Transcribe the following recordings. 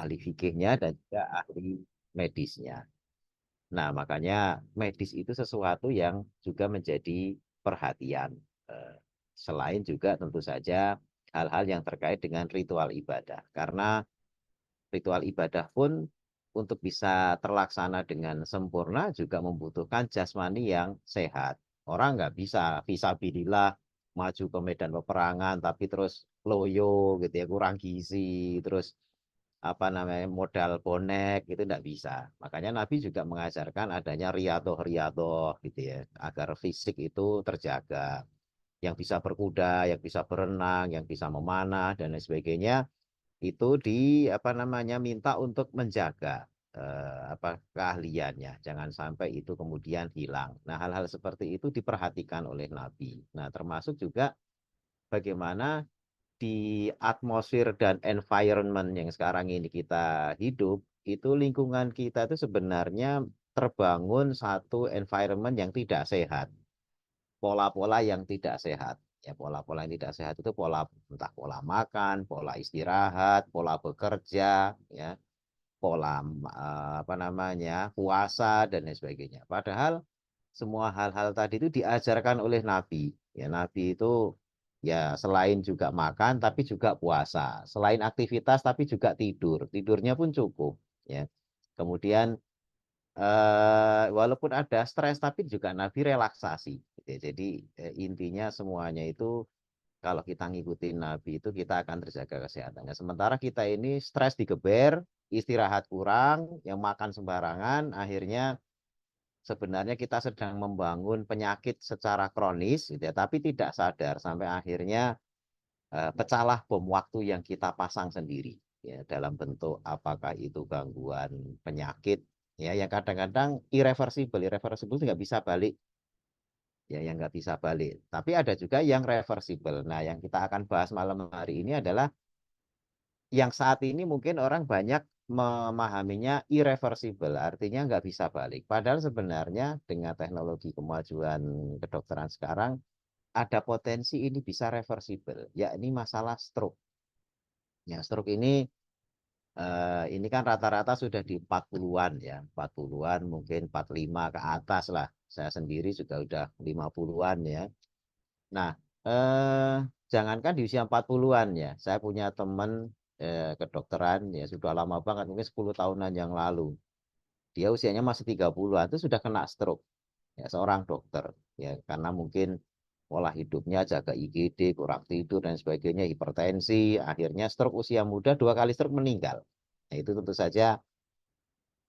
ahli fikihnya dan juga ahli medisnya. Nah, makanya medis itu sesuatu yang juga menjadi perhatian. Eh, Selain juga tentu saja hal-hal yang terkait dengan ritual ibadah. Karena ritual ibadah pun untuk bisa terlaksana dengan sempurna juga membutuhkan jasmani yang sehat. Orang nggak bisa visabilillah maju ke medan peperangan tapi terus loyo gitu ya, kurang gizi, terus apa namanya modal bonek itu tidak bisa. Makanya Nabi juga mengajarkan adanya riadoh-riadoh gitu ya, agar fisik itu terjaga. Yang bisa berkuda, yang bisa berenang, yang bisa memanah dan lain sebagainya itu di apa namanya minta untuk menjaga apa keahliannya. Jangan sampai itu kemudian hilang. Nah, hal-hal seperti itu diperhatikan oleh Nabi. Nah, termasuk juga bagaimana di atmosfer dan environment yang sekarang ini kita hidup, itu lingkungan kita itu sebenarnya terbangun satu environment yang tidak sehat, pola-pola yang tidak sehat. Ya, pola-pola yang tidak sehat itu pola entah pola makan, pola istirahat, pola bekerja, ya, pola apa namanya puasa dan lain sebagainya. Padahal semua hal-hal tadi itu diajarkan oleh Nabi. Ya, Nabi itu ya selain juga makan tapi juga puasa, selain aktivitas tapi juga tidur. Tidurnya pun cukup, ya. Kemudian walaupun ada stres tapi juga Nabi relaksasi. Gitu ya. Jadi intinya semuanya itu kalau kita ngikutin Nabi itu kita akan terjaga kesehatannya. Sementara kita ini stres digeber, istirahat kurang, yang makan sembarangan, akhirnya sebenarnya kita sedang membangun penyakit secara kronis, gitu ya, tapi tidak sadar sampai akhirnya pecahlah bom waktu yang kita pasang sendiri, ya, dalam bentuk apakah itu gangguan penyakit, ya, yang kadang-kadang irreversible, irreversible itu nggak bisa balik, ya, yang nggak bisa balik. Tapi ada juga yang reversible. Nah, yang kita akan bahas malam hari ini adalah yang saat ini mungkin orang banyak memahaminya irreversible, artinya nggak bisa balik. Padahal sebenarnya dengan teknologi kemajuan kedokteran sekarang, ada potensi ini bisa reversible, yakni masalah stroke. Ya, stroke ini kan rata-rata sudah di 40-an ya, 40-an mungkin 45 ke atas lah. Saya sendiri juga udah 50-an ya. Nah, eh, jangankan di usia 40-an ya, saya punya teman kedokteran ya sudah lama banget, mungkin 10 tahunan yang lalu. Dia usianya masih 30-an, itu sudah kena stroke. Ya, seorang dokter. Ya, karena mungkin pola hidupnya jaga IGD, kurang tidur dan sebagainya, hipertensi, akhirnya stroke usia muda, 2 kali stroke meninggal. Nah, itu tentu saja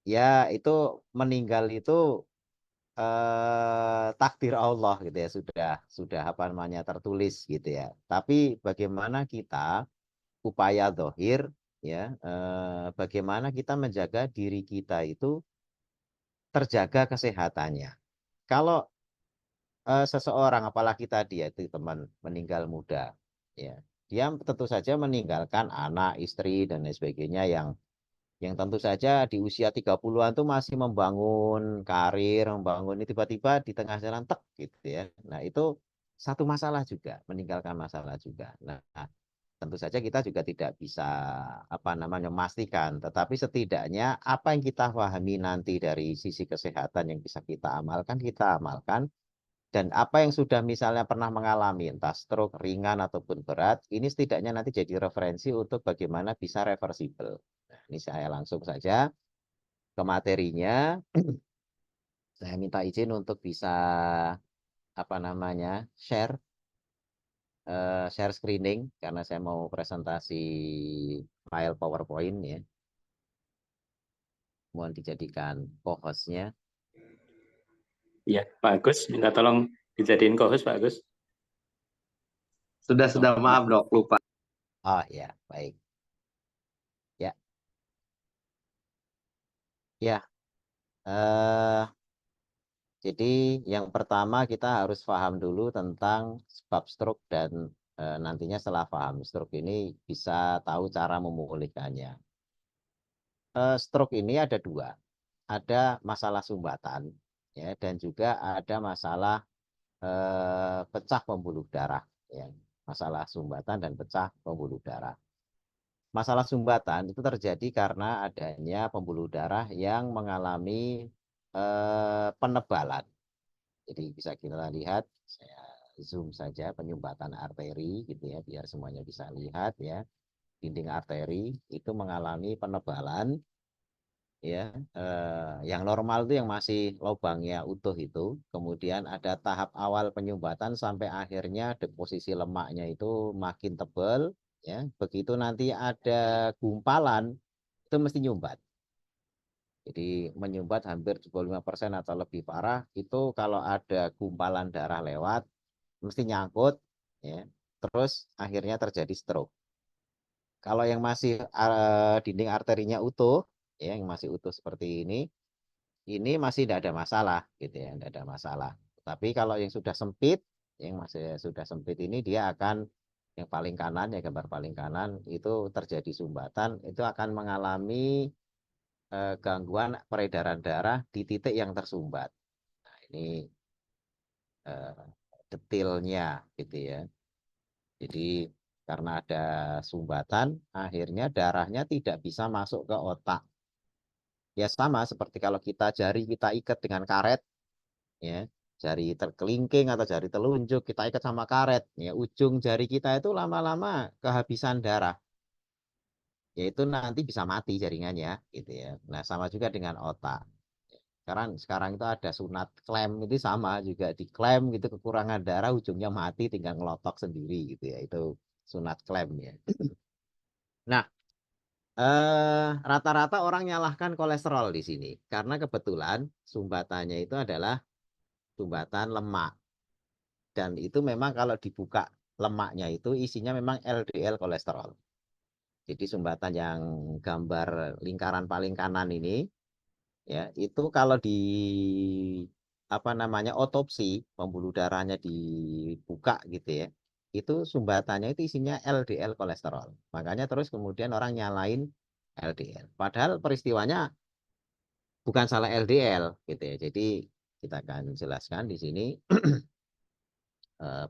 ya itu meninggal itu takdir Allah gitu ya, sudah apa namanya tertulis gitu ya. Tapi bagaimana kita upaya dohir ya, bagaimana kita menjaga diri kita itu terjaga kesehatannya. Kalau seseorang apalagi tadi ya itu teman meninggal muda ya, dia tentu saja meninggalkan anak, istri dan lain sebagainya yang tentu saja di usia 30-an tuh masih membangun karir, membangun ini tiba-tiba di tengah jalan tek gitu ya. Nah, itu satu masalah juga, meninggalkan masalah juga. Nah, tentu saja kita juga tidak bisa apa namanya memastikan, tetapi setidaknya apa yang kita pahami nanti dari sisi kesehatan yang bisa kita amalkan dan apa yang sudah misalnya pernah mengalami entah stroke ringan ataupun berat, ini setidaknya nanti jadi referensi untuk bagaimana bisa reversible. Nah, ini saya langsung saja ke materinya. Saya minta izin untuk bisa apa namanya share screening karena saya mau presentasi file PowerPoint ya. Mohon dijadikan co-hostnya. Iya, Pak Agus, minta tolong dijadiin co-host, Pak Agus. Sudah, maaf dok, lupa. Oh ya, baik. Ya, ya. Jadi yang pertama kita harus paham dulu tentang sebab stroke dan nantinya setelah paham stroke ini bisa tahu cara memulihkannya. Stroke ini ada dua, ada masalah sumbatan ya dan juga ada masalah pecah pembuluh darah ya, masalah sumbatan dan pecah pembuluh darah. masalah sumbatan itu terjadi karena adanya pembuluh darah yang mengalami penebalan. Jadi bisa kita lihat, saya zoom saja penyumbatan arteri gitu ya, biar semuanya bisa lihat ya. Dinding arteri itu mengalami penebalan ya, yang normal itu yang masih lubangnya utuh itu, kemudian ada tahap awal penyumbatan sampai akhirnya deposisi lemaknya itu makin tebal ya, begitu nanti ada gumpalan itu mesti nyumbat. Jadi menyumbat hampir 75% atau lebih parah itu kalau ada gumpalan darah lewat mesti nyangkut ya, terus akhirnya terjadi stroke. Kalau yang masih dinding arterinya utuh ya, yang masih utuh seperti ini masih tidak ada masalah gitu ya, tidak ada masalah. Tapi kalau yang sudah sempit, yang masih sudah sempit ini dia akan, yang paling kanan ya, gambar paling kanan itu terjadi sumbatan, itu akan mengalami gangguan peredaran darah di titik yang tersumbat. Nah, ini eh, detailnya gitu ya. Jadi karena ada sumbatan, akhirnya darahnya tidak bisa masuk ke otak. Ya sama seperti kalau kita jari kita ikat dengan karet ya, jari terkelingking atau jari telunjuk kita ikat sama karet ya, ujung jari kita itu lama-lama kehabisan darah, yaitu nanti bisa mati jaringannya gitu ya. Nah sama juga dengan otak, sekarang itu ada sunat klem, itu sama juga diklem gitu, kekurangan darah ujungnya mati tinggal ngelotok sendiri gitu ya, itu sunat klem ya. Nah rata-rata orang nyalahkan kolesterol di sini karena kebetulan sumbatannya itu adalah sumbatan lemak. Dan itu memang kalau dibuka lemaknya itu isinya memang LDL kolesterol. Jadi sumbatan yang gambar lingkaran paling kanan ini ya, itu kalau di apa namanya otopsi, pembuluh darahnya dibuka gitu ya, itu sumbatannya itu isinya LDL kolesterol. Makanya terus kemudian orang nyalain LDL. Padahal peristiwanya bukan salah LDL gitu ya. Jadi kita akan jelaskan di sini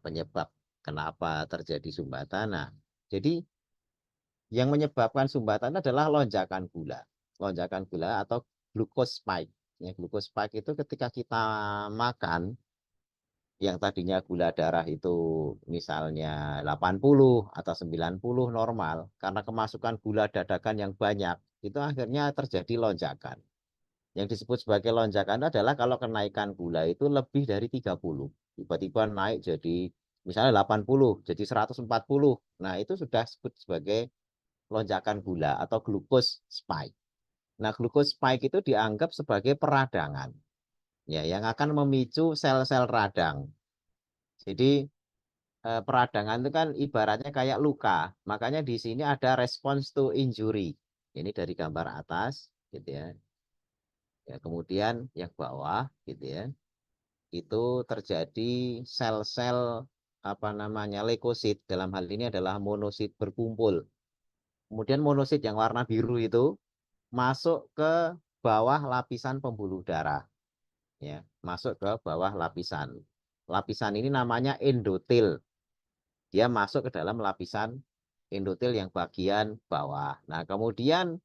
penyebab kenapa terjadi sumbatan. Nah, jadi yang menyebabkan sumbatan adalah lonjakan gula. Lonjakan gula atau glucose spike. Ya, glucose spike itu ketika kita makan yang tadinya gula darah itu misalnya 80 atau 90 normal, karena kemasukan gula dadakan yang banyak, itu akhirnya terjadi lonjakan. Yang disebut sebagai lonjakan adalah kalau kenaikan gula itu lebih dari 30. Tiba-tiba naik jadi misalnya 80, jadi 140. Nah, itu sudah disebut sebagai lonjakan gula atau glucose spike. Nah, glucose spike itu dianggap sebagai peradangan ya, yang akan memicu sel-sel radang. Jadi peradangan itu kan ibaratnya kayak luka. Makanya di sini ada response to injury. Ini dari gambar atas gitu ya. Ya, kemudian yang bawah gitu ya, itu terjadi sel-sel apa namanya leukosit, dalam hal ini adalah monosit berkumpul. Kemudian monosit yang warna biru itu masuk ke bawah lapisan pembuluh darah ya, masuk ke bawah lapisan. Lapisan ini namanya endotel. Dia masuk ke dalam lapisan endotel yang bagian bawah. Nah, kemudian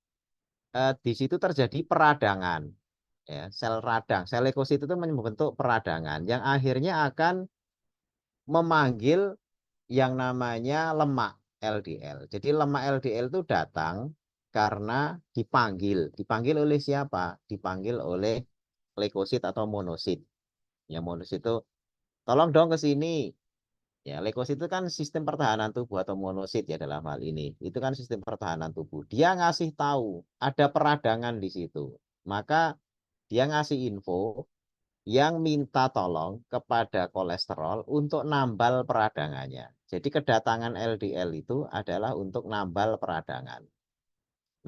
di situ terjadi peradangan ya, sel radang, sel leukosit itu membentuk peradangan yang akhirnya akan memanggil yang namanya lemak LDL. Jadi lemak LDL itu datang karena dipanggil oleh siapa? Dipanggil oleh leukosit atau monosit. Ya monosit itu tolong dong ke sini. Ya, leukosit itu kan sistem pertahanan tubuh atau monosit ya dalam hal ini. Itu kan sistem pertahanan tubuh. Dia ngasih tahu ada peradangan di situ. Maka dia ngasih info yang minta tolong kepada kolesterol untuk nambal peradangannya. Jadi kedatangan LDL itu adalah untuk nambal peradangan.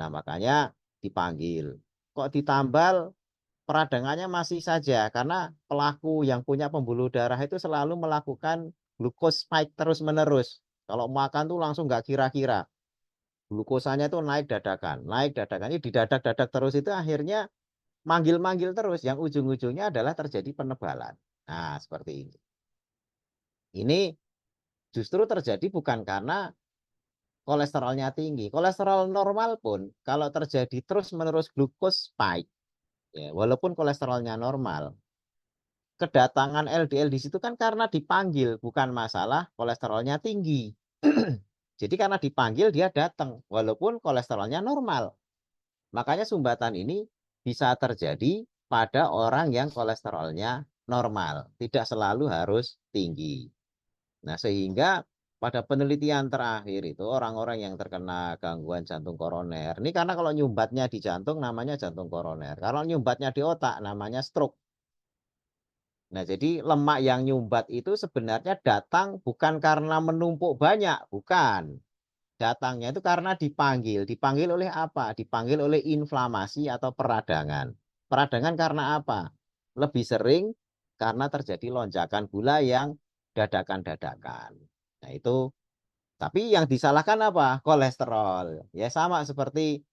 Nah, makanya dipanggil. Kok ditambal? Peradangannya masih saja karena pelaku yang punya pembuluh darah itu selalu melakukan glucose spike terus-menerus. Kalau makan tuh langsung nggak kira-kira. Glukosanya itu naik dadakan, naik dadakannya didadak-dadak terus, itu akhirnya manggil-manggil terus yang ujung-ujungnya adalah terjadi penebalan. Nah, seperti ini. Ini justru terjadi bukan karena kolesterolnya tinggi. Kolesterol normal pun kalau terjadi terus-menerus glukos spike, ya, walaupun kolesterolnya normal, kedatangan LDL di situ kan karena dipanggil, bukan masalah kolesterolnya tinggi. Jadi karena dipanggil dia datang, walaupun kolesterolnya normal. Makanya sumbatan ini bisa terjadi pada orang yang kolesterolnya normal, tidak selalu harus tinggi. Nah, sehingga pada penelitian terakhir itu orang-orang yang terkena gangguan jantung koroner, ini karena kalau nyumbatnya di jantung namanya jantung koroner, kalau nyumbatnya di otak namanya stroke. Nah, jadi lemak yang nyumbat itu sebenarnya datang bukan karena menumpuk banyak, bukan. Datangnya itu karena dipanggil. Dipanggil oleh apa? Dipanggil oleh inflamasi atau peradangan. Peradangan karena apa? Lebih sering karena terjadi lonjakan gula yang dadakan-dadakan. Nah, itu. Tapi yang disalahkan apa? Kolesterol. Ya sama seperti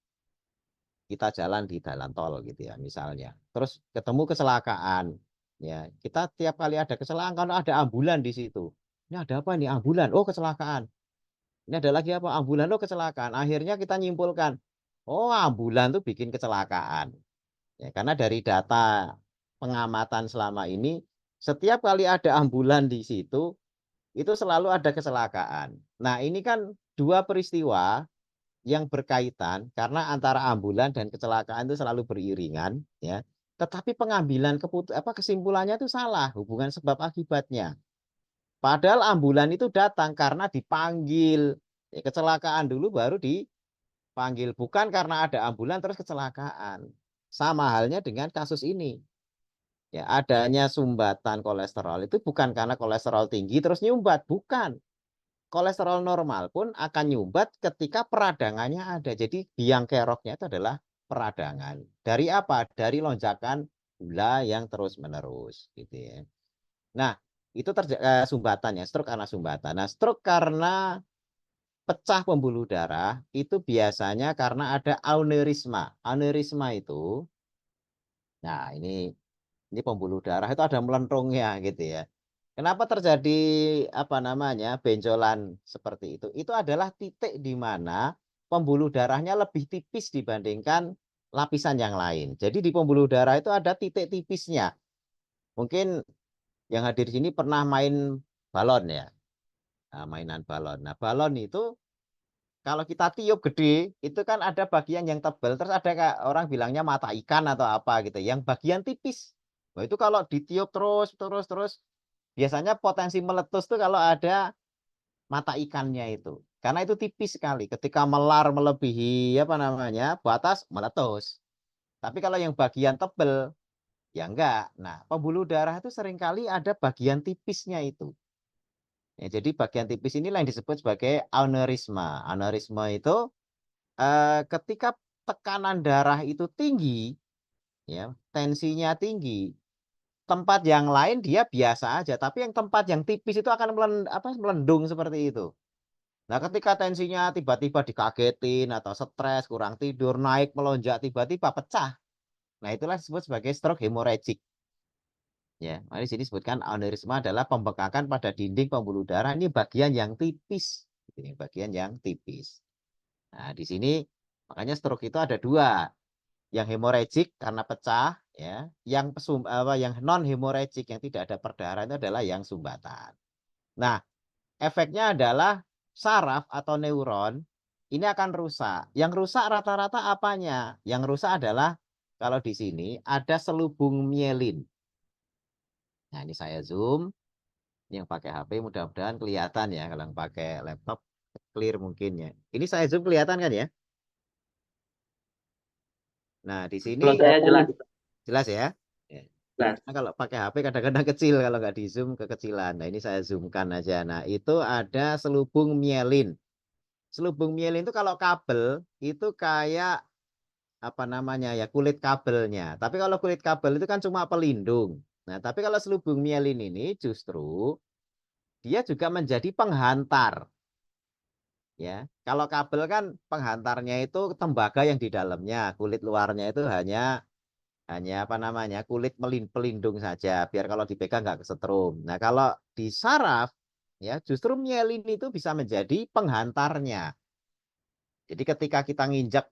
kita jalan di jalan tol gitu ya misalnya. Terus ketemu kecelakaan. Ya, kita tiap kali ada kecelakaan kalau ada ambulan di situ. Ini ada apa nih ambulan? Oh, kecelakaan. Ini ada lagi apa? Ambulan tuh kecelakaan. Akhirnya kita nyimpulkan, oh ambulan tuh bikin kecelakaan. Ya, karena dari data pengamatan selama ini, setiap kali ada ambulan di situ, itu selalu ada kecelakaan. Nah, ini kan dua peristiwa yang berkaitan karena antara ambulan dan kecelakaan itu selalu beriringan, ya. Tetapi pengambilan kesimpulannya itu salah, hubungan sebab akibatnya. Padahal ambulan itu datang karena dipanggil. Ya, kecelakaan dulu baru dipanggil. Bukan karena ada ambulan terus kecelakaan. Sama halnya dengan kasus ini. Ya, adanya sumbatan kolesterol itu bukan karena kolesterol tinggi terus nyumbat. Bukan. Kolesterol normal pun akan nyumbat ketika peradangannya ada. Jadi biang keroknya itu adalah peradangan. Dari apa? Dari lonjakan gula yang terus-menerus. Gitu ya. Nah, itu sumbatan ya, stroke karena sumbatan. Nah, stroke karena pecah pembuluh darah itu biasanya karena ada aneurisma. Aneurisma itu, nah ini pembuluh darah itu ada melentrungnya gitu ya. Kenapa terjadi apa namanya benjolan seperti itu? Itu adalah titik di mana pembuluh darahnya lebih tipis dibandingkan lapisan yang lain. Jadi di pembuluh darah itu ada titik tipisnya. Mungkin yang hadir di sini pernah main balon ya. Nah, mainan balon. Nah, balon itu kalau kita tiup gede, itu kan ada bagian yang tebal, terus ada orang bilangnya mata ikan atau apa gitu, yang bagian tipis. Nah, itu kalau ditiup terus, biasanya potensi meletus tuh kalau ada mata ikannya itu. Karena itu tipis sekali. Ketika melar melebihi apa namanya batas meletus. Tapi kalau yang bagian tebal, ya enggak. Nah, pembuluh darah itu seringkali ada bagian tipisnya itu. Ya, jadi bagian tipis inilah yang disebut sebagai aneurisma. Aneurisma itu ketika tekanan darah itu tinggi, ya, tensinya tinggi, tempat yang lain dia biasa aja, tapi yang tempat yang tipis itu akan melendung seperti itu. Nah, ketika tensinya tiba-tiba dikagetin atau stres, kurang tidur, naik melonjak tiba-tiba pecah. Nah, itulah disebut sebagai stroke hemorrhagic. Ya, di sini disebutkan aneurisma adalah pembekakan pada dinding pembuluh darah. Ini bagian yang tipis, ini bagian yang tipis. Nah, di sini makanya stroke itu ada dua, yang hemorrhagic karena pecah, ya, yang non hemorrhagic yang tidak ada perdarahan itu adalah yang sumbatan. Nah, efeknya adalah saraf atau neuron ini akan rusak. Yang rusak rata-rata apanya? Yang rusak adalah kalau di sini ada selubung mielin. Nah, ini saya zoom. Ini yang pakai HP mudah-mudahan kelihatan ya. Kalau yang pakai laptop clear mungkin ya. Ini saya zoom kelihatan kan ya? Nah, di sini Kalau saya jelas. jelas ya. Ya. Jelas. Nah, kalau pakai HP kadang-kadang kecil kalau nggak di zoom kekecilan. Nah, ini saya zoomkan aja. Nah, itu ada selubung mielin. Selubung mielin itu kalau kabel itu kayak apa namanya ya kulit kabelnya. Tapi kalau kulit kabel itu kan cuma pelindung. Nah, tapi kalau selubung mielin ini justru dia juga menjadi penghantar. Ya, kalau kabel kan penghantarnya itu tembaga yang di dalamnya, kulit luarnya itu hanya apa namanya kulit pelindung saja, biar kalau dipegang nggak kesetrum. Nah, kalau di saraf ya justru mielin itu bisa menjadi penghantarnya. Jadi ketika kita nginjak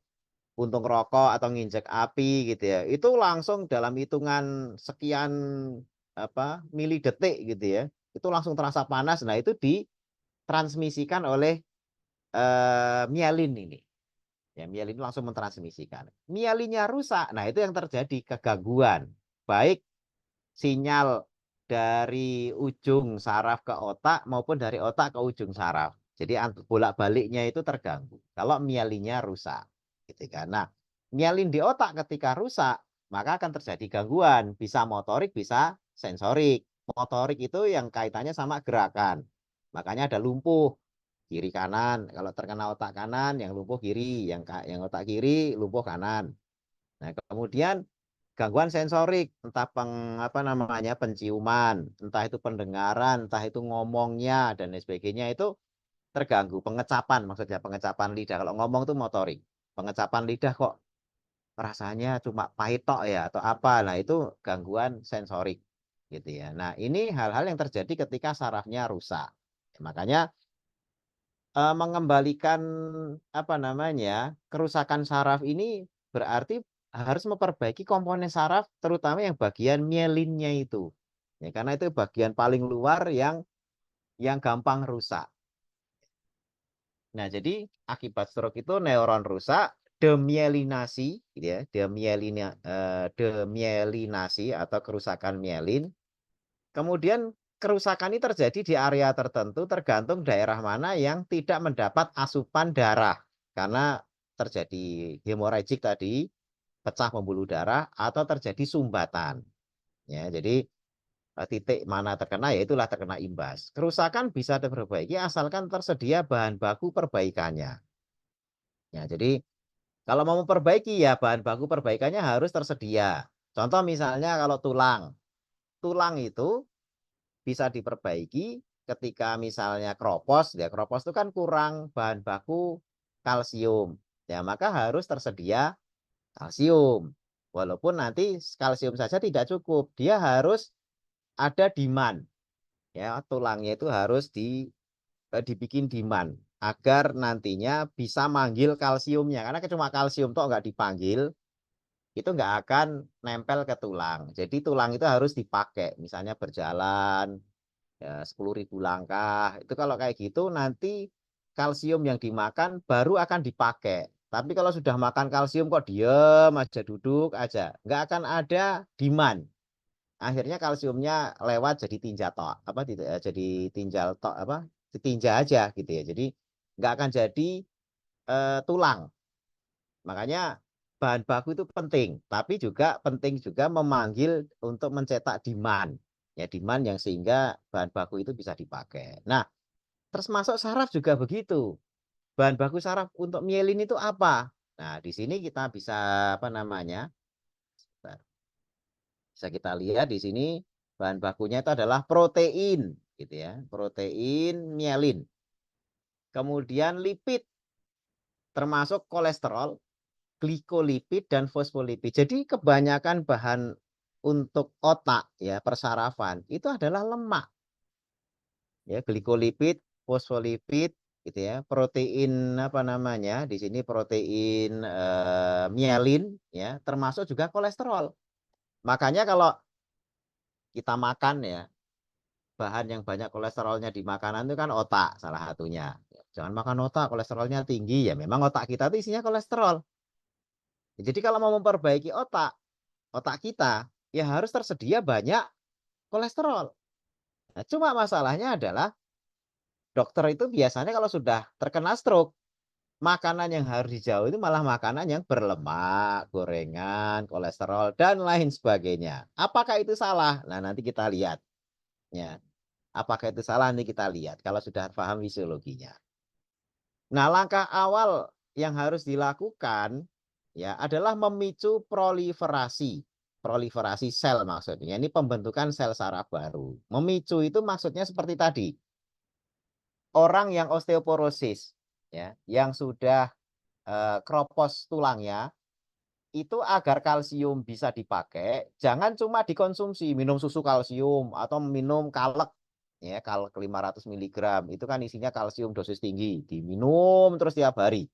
puntung rokok atau nginjak api gitu ya, itu langsung dalam hitungan sekian mili detik gitu ya, itu langsung terasa panas. Nah itu ditransmisikan oleh mielin ini. Ya, mielin langsung mentransmisikan. Mielinnya rusak, nah itu yang terjadi kegangguan. Baik sinyal dari ujung saraf ke otak maupun dari otak ke ujung saraf. Jadi bolak-baliknya itu terganggu kalau mielinnya rusak. Gitu kan. Nah, mielin di otak ketika rusak, maka akan terjadi gangguan, bisa motorik, bisa sensorik. Motorik itu yang kaitannya sama gerakan. Makanya ada lumpuh kiri kanan. Kalau terkena otak kanan, yang lumpuh kiri, yang otak kiri lumpuh kanan. Nah, kemudian gangguan sensorik, entah penciuman, entah itu pendengaran, entah itu ngomongnya dan lain sebagainya itu terganggu. Pengecapan, maksudnya pengecapan lidah. Kalau ngomong tuh motorik. Pengecapan lidah kok rasanya cuma pahit tok ya atau apa. Nah, itu gangguan sensorik gitu ya. Nah, ini hal-hal yang terjadi ketika sarafnya rusak. Makanya mengembalikan kerusakan saraf ini berarti harus memperbaiki komponen saraf terutama yang bagian mielinnya itu. Ya, karena itu bagian paling luar yang gampang rusak. Nah, jadi akibat stroke itu neuron rusak, demielinasi gitu ya, demielinasi atau kerusakan mielin. Kemudian kerusakan ini terjadi di area tertentu tergantung daerah mana yang tidak mendapat asupan darah. Karena terjadi hemoragik tadi, pecah pembuluh darah atau terjadi sumbatan. Ya, jadi titik mana terkena ya itulah terkena imbas. Kerusakan bisa diperbaiki asalkan tersedia bahan baku perbaikannya. Ya, jadi kalau mau memperbaiki ya bahan baku perbaikannya harus tersedia. Contoh misalnya kalau tulang. Tulang itu bisa diperbaiki ketika misalnya kropos, ya kropos itu kan kurang bahan baku kalsium. Ya, maka harus tersedia kalsium. Walaupun nanti kalsium saja tidak cukup, dia harus ada demand. Ya, tulangnya itu harus dibikin demand agar nantinya bisa manggil kalsiumnya. Karena cuma kalsium toh nggak dipanggil, itu nggak akan nempel ke tulang. Jadi tulang itu harus dipakai, misalnya berjalan, ya, 10.000 langkah. Itu kalau kayak gitu nanti kalsium yang dimakan baru akan dipakai. Tapi kalau sudah makan kalsium kok diem aja duduk aja, nggak akan ada demand. Akhirnya kalsiumnya lewat jadi tinja tok, jadi tinjal tok tinja aja gitu ya. Jadi nggak akan jadi tulang. Makanya bahan baku itu penting, tapi juga penting juga memanggil untuk mencetak demand. Ya demand yang sehingga bahan baku itu bisa dipakai. Nah, terus masuk saraf juga begitu. Bahan baku saraf untuk mielin itu apa? Nah, di sini kita bisa bisa kita lihat di sini bahan bakunya itu adalah protein gitu ya. Protein mielin. Kemudian lipid termasuk kolesterol, glikolipid dan fosfolipid. Jadi kebanyakan bahan untuk otak ya persarafan itu adalah lemak. Ya, glikolipid, fosfolipid gitu ya. Protein di sini protein mielin ya, termasuk juga kolesterol. Makanya kalau kita makan ya, bahan yang banyak kolesterolnya di makanan itu kan otak salah satunya. Jangan makan otak, kolesterolnya tinggi ya. Memang otak kita itu isinya kolesterol. Jadi kalau mau memperbaiki otak kita ya harus tersedia banyak kolesterol. Nah, cuma masalahnya adalah dokter itu biasanya kalau sudah terkena stroke, makanan yang harus dijauhi itu malah makanan yang berlemak, gorengan, kolesterol, dan lain sebagainya. Apakah itu salah? Nah, nanti kita lihat. Ya. Apakah itu salah? Nanti kita lihat kalau sudah paham fisiologinya. Nah, langkah awal yang harus dilakukan ya adalah memicu proliferasi. Proliferasi sel maksudnya. Ini pembentukan sel saraf baru. Memicu itu maksudnya seperti tadi. Orang yang osteoporosis ya, yang sudah kropos tulangnya itu agar kalsium bisa dipakai, jangan cuma dikonsumsi, minum susu kalsium atau minum kalek ya, kalek 500 mg itu kan isinya kalsium dosis tinggi, diminum terus tiap hari.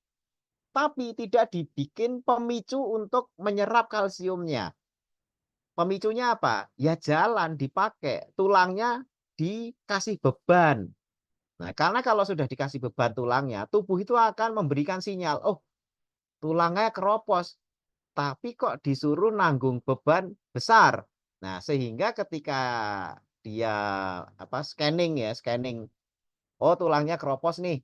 tapi tidak dibikin pemicu untuk menyerap kalsiumnya. Pemicunya apa? Ya jalan, dipakai, tulangnya dikasih beban. Nah, karena kalau sudah dikasih beban tulangnya, tubuh itu akan memberikan sinyal, oh tulangnya keropos, tapi kok disuruh nanggung beban besar. Nah, sehingga ketika dia scanning, oh tulangnya keropos nih,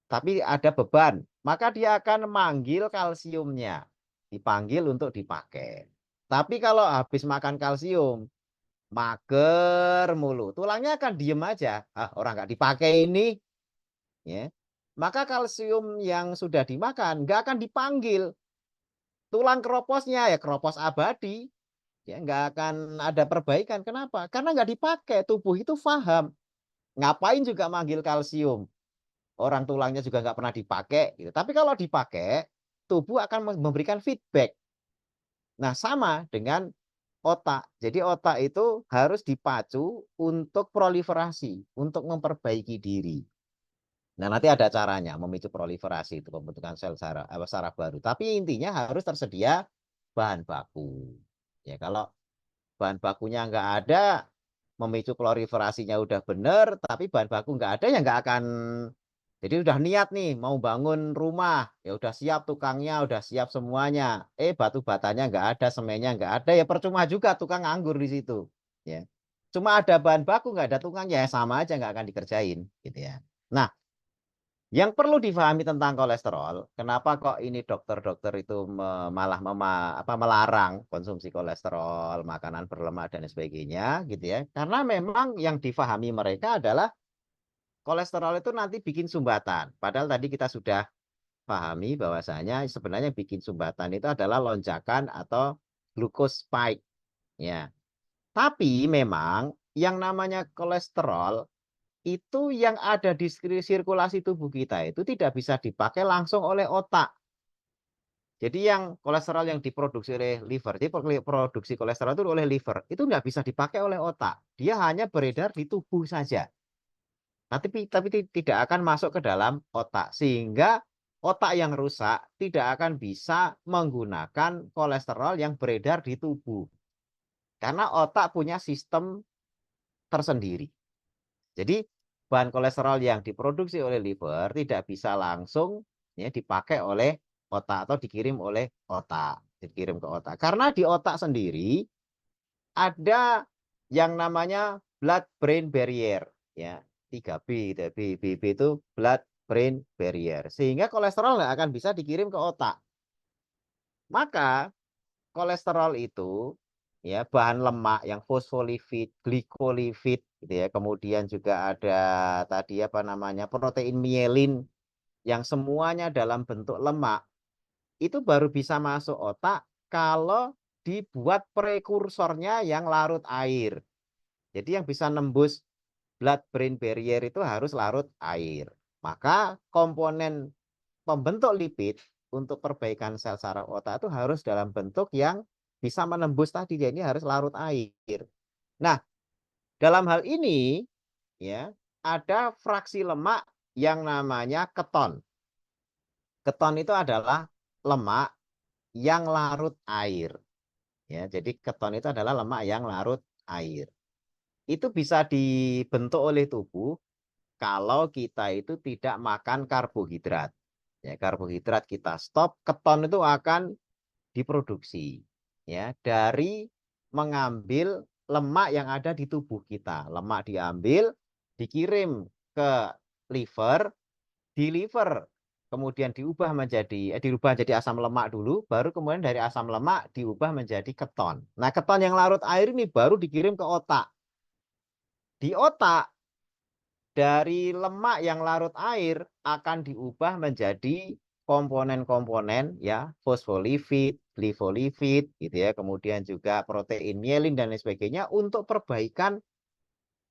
tapi ada beban, maka dia akan manggil kalsiumnya, dipanggil untuk dipakai. Tapi kalau habis makan kalsium, mager mulu, tulangnya akan diem aja. Ah, orang nggak dipakai ini, ya. Maka kalsium yang sudah dimakan nggak akan dipanggil. Tulang keroposnya ya keropos abadi, ya nggak akan ada perbaikan. Kenapa? Karena nggak dipakai. Tubuh itu paham. Ngapain juga manggil kalsium? Orang tulangnya juga nggak pernah dipakai. Gitu. Tapi kalau dipakai, tubuh akan memberikan feedback. Nah, sama dengan otak. Jadi otak itu harus dipacu untuk proliferasi, untuk memperbaiki diri. Nah, nanti ada caranya memicu proliferasi itu pembentukan sel saraf baru. Tapi intinya harus tersedia bahan baku. Ya, kalau bahan bakunya nggak ada, memicu proliferasinya udah bener, tapi bahan baku nggak ada ya nggak akan. Jadi udah niat nih mau bangun rumah, ya udah siap tukangnya, udah siap semuanya. Batu batanya nggak ada, semennya nggak ada, ya percuma juga tukang nganggur di situ. Ya, cuma ada bahan baku nggak ada tukangnya, ya sama aja nggak akan dikerjain, gitu ya. Nah, yang perlu difahami tentang kolesterol, kenapa kok ini dokter-dokter itu malah melarang konsumsi kolesterol, makanan berlemak dan sebagainya, gitu ya. Karena memang yang difahami mereka adalah kolesterol itu nanti bikin sumbatan. Padahal tadi kita sudah pahami bahwasanya sebenarnya bikin sumbatan itu adalah lonjakan atau glucose spike, ya. Tapi memang yang namanya kolesterol itu yang ada di sirkulasi tubuh kita itu tidak bisa dipakai langsung oleh otak. Jadi yang kolesterol yang diproduksi oleh liver, jadi produksi kolesterol itu oleh liver, itu nggak bisa dipakai oleh otak. Dia hanya beredar di tubuh saja. Tapi tidak akan masuk ke dalam otak. Sehingga otak yang rusak tidak akan bisa menggunakan kolesterol yang beredar di tubuh. Karena otak punya sistem tersendiri. Jadi bahan kolesterol yang diproduksi oleh liver tidak bisa langsung ya dipakai oleh otak atau dikirim oleh otak, dikirim ke otak. Karena di otak sendiri ada yang namanya blood brain barrier ya, 3B gitu. B itu blood brain barrier. Sehingga kolesterol nggak akan bisa dikirim ke otak. Maka kolesterol itu ya bahan lemak yang fosfolipid, glikolipid gitu ya. Kemudian juga ada tadi apa namanya protein mielin yang semuanya dalam bentuk lemak itu baru bisa masuk otak kalau dibuat prekursornya yang larut air. Jadi yang bisa nembus blood brain barrier itu harus larut air. Maka komponen pembentuk lipid untuk perbaikan sel saraf otak itu harus dalam bentuk yang bisa menembus tadi, dia ini harus larut air. Nah, dalam hal ini ya ada fraksi lemak yang namanya keton. Keton itu adalah lemak yang larut air. Ya, jadi keton itu adalah lemak yang larut air. Itu bisa dibentuk oleh tubuh kalau kita itu tidak makan karbohidrat. Ya, karbohidrat kita stop, keton itu akan diproduksi ya dari mengambil lemak yang ada di tubuh kita. Lemak diambil, dikirim ke liver, di liver kemudian dirubah menjadi asam lemak dulu, baru kemudian dari asam lemak diubah menjadi keton. Nah, keton yang larut air ini baru dikirim ke otak. Di otak dari lemak yang larut air akan diubah menjadi komponen-komponen ya fosfolipid, glifolipid gitu ya, kemudian juga protein mielin dan lain sebagainya untuk perbaikan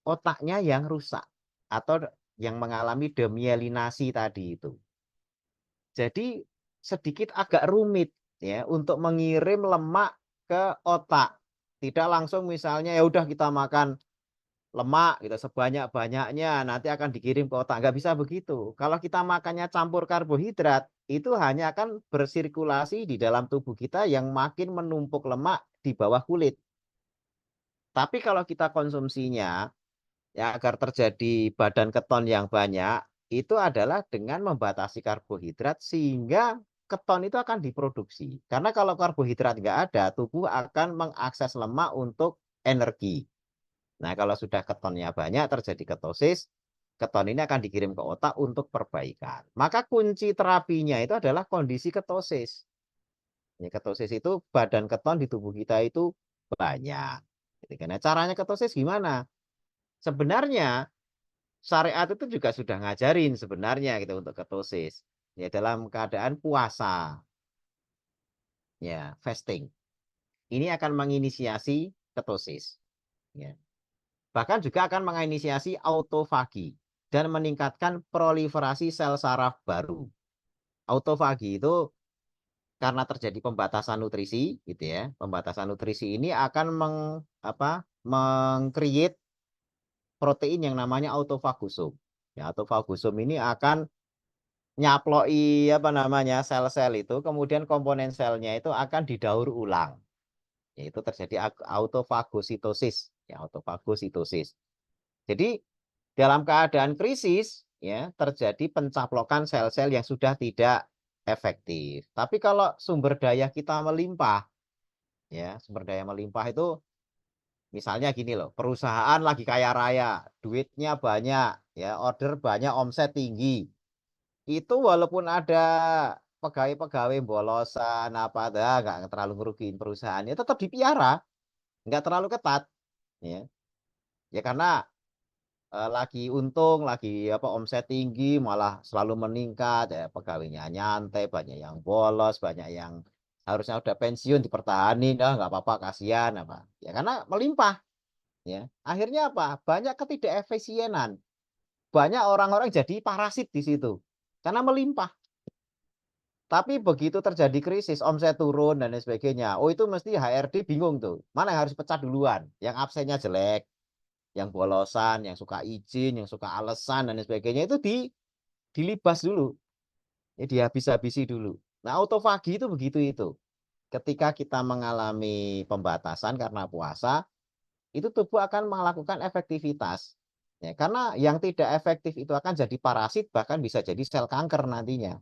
otaknya yang rusak atau yang mengalami demielinasi tadi itu. Jadi sedikit agak rumit ya untuk mengirim lemak ke otak. Tidak langsung misalnya ya udah kita makan lemak gitu sebanyak-banyaknya nanti akan dikirim ke otak. Nggak bisa begitu. Kalau kita makannya campur karbohidrat, itu hanya akan bersirkulasi di dalam tubuh kita yang makin menumpuk lemak di bawah kulit. Tapi kalau kita konsumsinya ya agar terjadi badan keton yang banyak, itu adalah dengan membatasi karbohidrat sehingga keton itu akan diproduksi. Karena kalau karbohidrat nggak ada, tubuh akan mengakses lemak untuk energi. Nah, kalau sudah ketonnya banyak terjadi ketosis, keton ini akan dikirim ke otak untuk perbaikan. Maka kunci terapinya itu adalah kondisi ketosis. Ya, ketosis itu badan keton di tubuh kita itu banyak. Gitu kan. Nah, caranya ketosis gimana? Sebenarnya syariat itu juga sudah ngajarin sebenarnya gitu untuk ketosis. Ya, dalam keadaan puasa, ya, fasting. Ini akan menginisiasi ketosis. Ya. Bahkan juga akan menginisiasi autofagi dan meningkatkan proliferasi sel saraf baru. Autofagi itu karena terjadi pembatasan nutrisi gitu ya. Pembatasan nutrisi ini akan mengcreate protein yang namanya autofagusum. Ya, autofagusum ini akan nyaploi sel-sel itu, kemudian komponen selnya itu akan didaur ulang. Yaitu terjadi autofagositosis, ya, autofagositosis. Jadi dalam keadaan krisis ya terjadi pencaplokan sel-sel yang sudah tidak efektif. Tapi kalau sumber daya kita melimpah, ya sumber daya melimpah itu misalnya gini loh, perusahaan lagi kaya raya, duitnya banyak, ya order banyak, omset tinggi. Itu walaupun ada pegawai-pegawai bolosan apa dah nggak terlalu ngerugiin perusahaannya, tetap dipiara, nggak terlalu ketat, ya. Ya karena lagi untung, lagi omset tinggi, malah selalu meningkat, ya pegawainya nyantai, banyak yang bolos, banyak yang harusnya udah pensiun dipertahanin, ah nggak apa-apa, kasihan apa. Ya karena melimpah, ya. Akhirnya apa? Banyak ketidakefisienan, banyak orang-orang jadi parasit di situ karena melimpah. Tapi begitu terjadi krisis, omset turun dan lain sebagainya. Oh itu mesti HRD bingung tuh. Mana yang harus pecat duluan? Yang absennya jelek, yang bolosan, yang suka izin, yang suka alasan dan lain sebagainya itu dilibas dulu. Ya dihabis-habisi dulu. Nah, autofagi itu begitu itu. Ketika kita mengalami pembatasan karena puasa, itu tubuh akan melakukan efektivitas. Ya, karena yang tidak efektif itu akan jadi parasit bahkan bisa jadi sel kanker nantinya.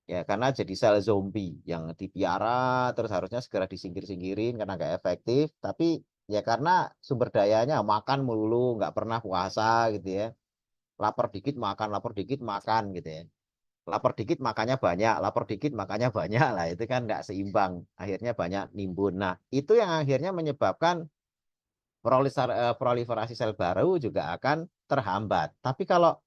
Ya, karena jadi sel zombie yang dipiara terus harusnya segera disingkir-singkirin karena nggak efektif. Tapi ya karena sumber dayanya makan melulu, nggak pernah puasa gitu ya. Lapar dikit makan gitu ya. Lapar dikit makannya banyak, lapar dikit makannya banyak lah. Itu kan nggak seimbang. Akhirnya banyak nimbun. Nah, itu yang akhirnya menyebabkan proliferasi sel baru juga akan terhambat. Tapi kalau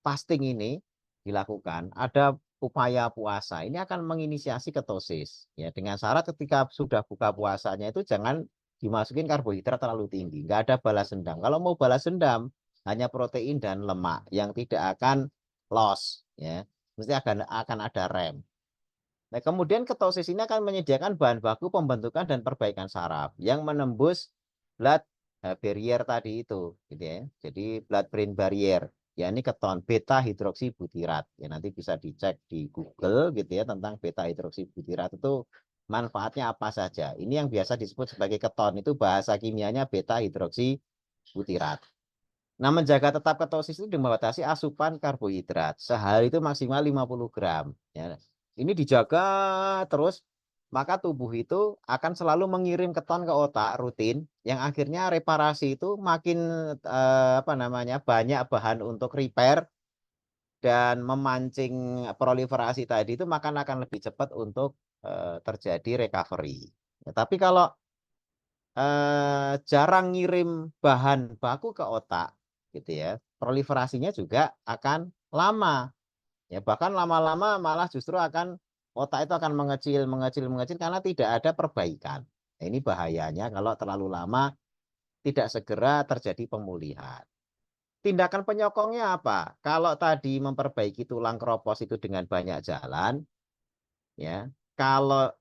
fasting ini dilakukan, ada upaya puasa, ini akan menginisiasi ketosis. Ya, dengan syarat ketika sudah buka puasanya itu jangan dimasukin karbohidrat terlalu tinggi. Nggak ada balas dendam. Kalau mau balas dendam, hanya protein dan lemak yang tidak akan loss. Ya, mesti akan ada rem. Nah, kemudian ketosis ini akan menyediakan bahan baku pembentukan dan perbaikan saraf yang menembus blood barrier tadi itu, gitu ya. Jadi blood brain barrier, ya ini keton beta hidroksibutirat. Ya nanti bisa dicek di Google gitu ya tentang beta hidroksibutirat itu manfaatnya apa saja. Ini yang biasa disebut sebagai keton itu bahasa kimianya beta hidroksibutirat. Nah, menjaga tetap ketosis itu membatasi asupan karbohidrat. Sehari itu maksimal 50 gram. Ya. Ini dijaga terus, maka tubuh itu akan selalu mengirim keton ke otak rutin, yang akhirnya reparasi itu makin banyak bahan untuk repair dan memancing proliferasi tadi itu maka akan lebih cepat untuk terjadi recovery. Ya, tapi kalau jarang ngirim bahan baku ke otak gitu ya, proliferasinya juga akan lama. Ya bahkan lama-lama malah justru akan otak itu akan mengecil, mengecil, mengecil karena tidak ada perbaikan. Nah, ini bahayanya kalau terlalu lama tidak segera terjadi pemulihan. Tindakan penyokongnya apa? Kalau tadi memperbaiki tulang kropos itu dengan banyak jalan, ya. Kalau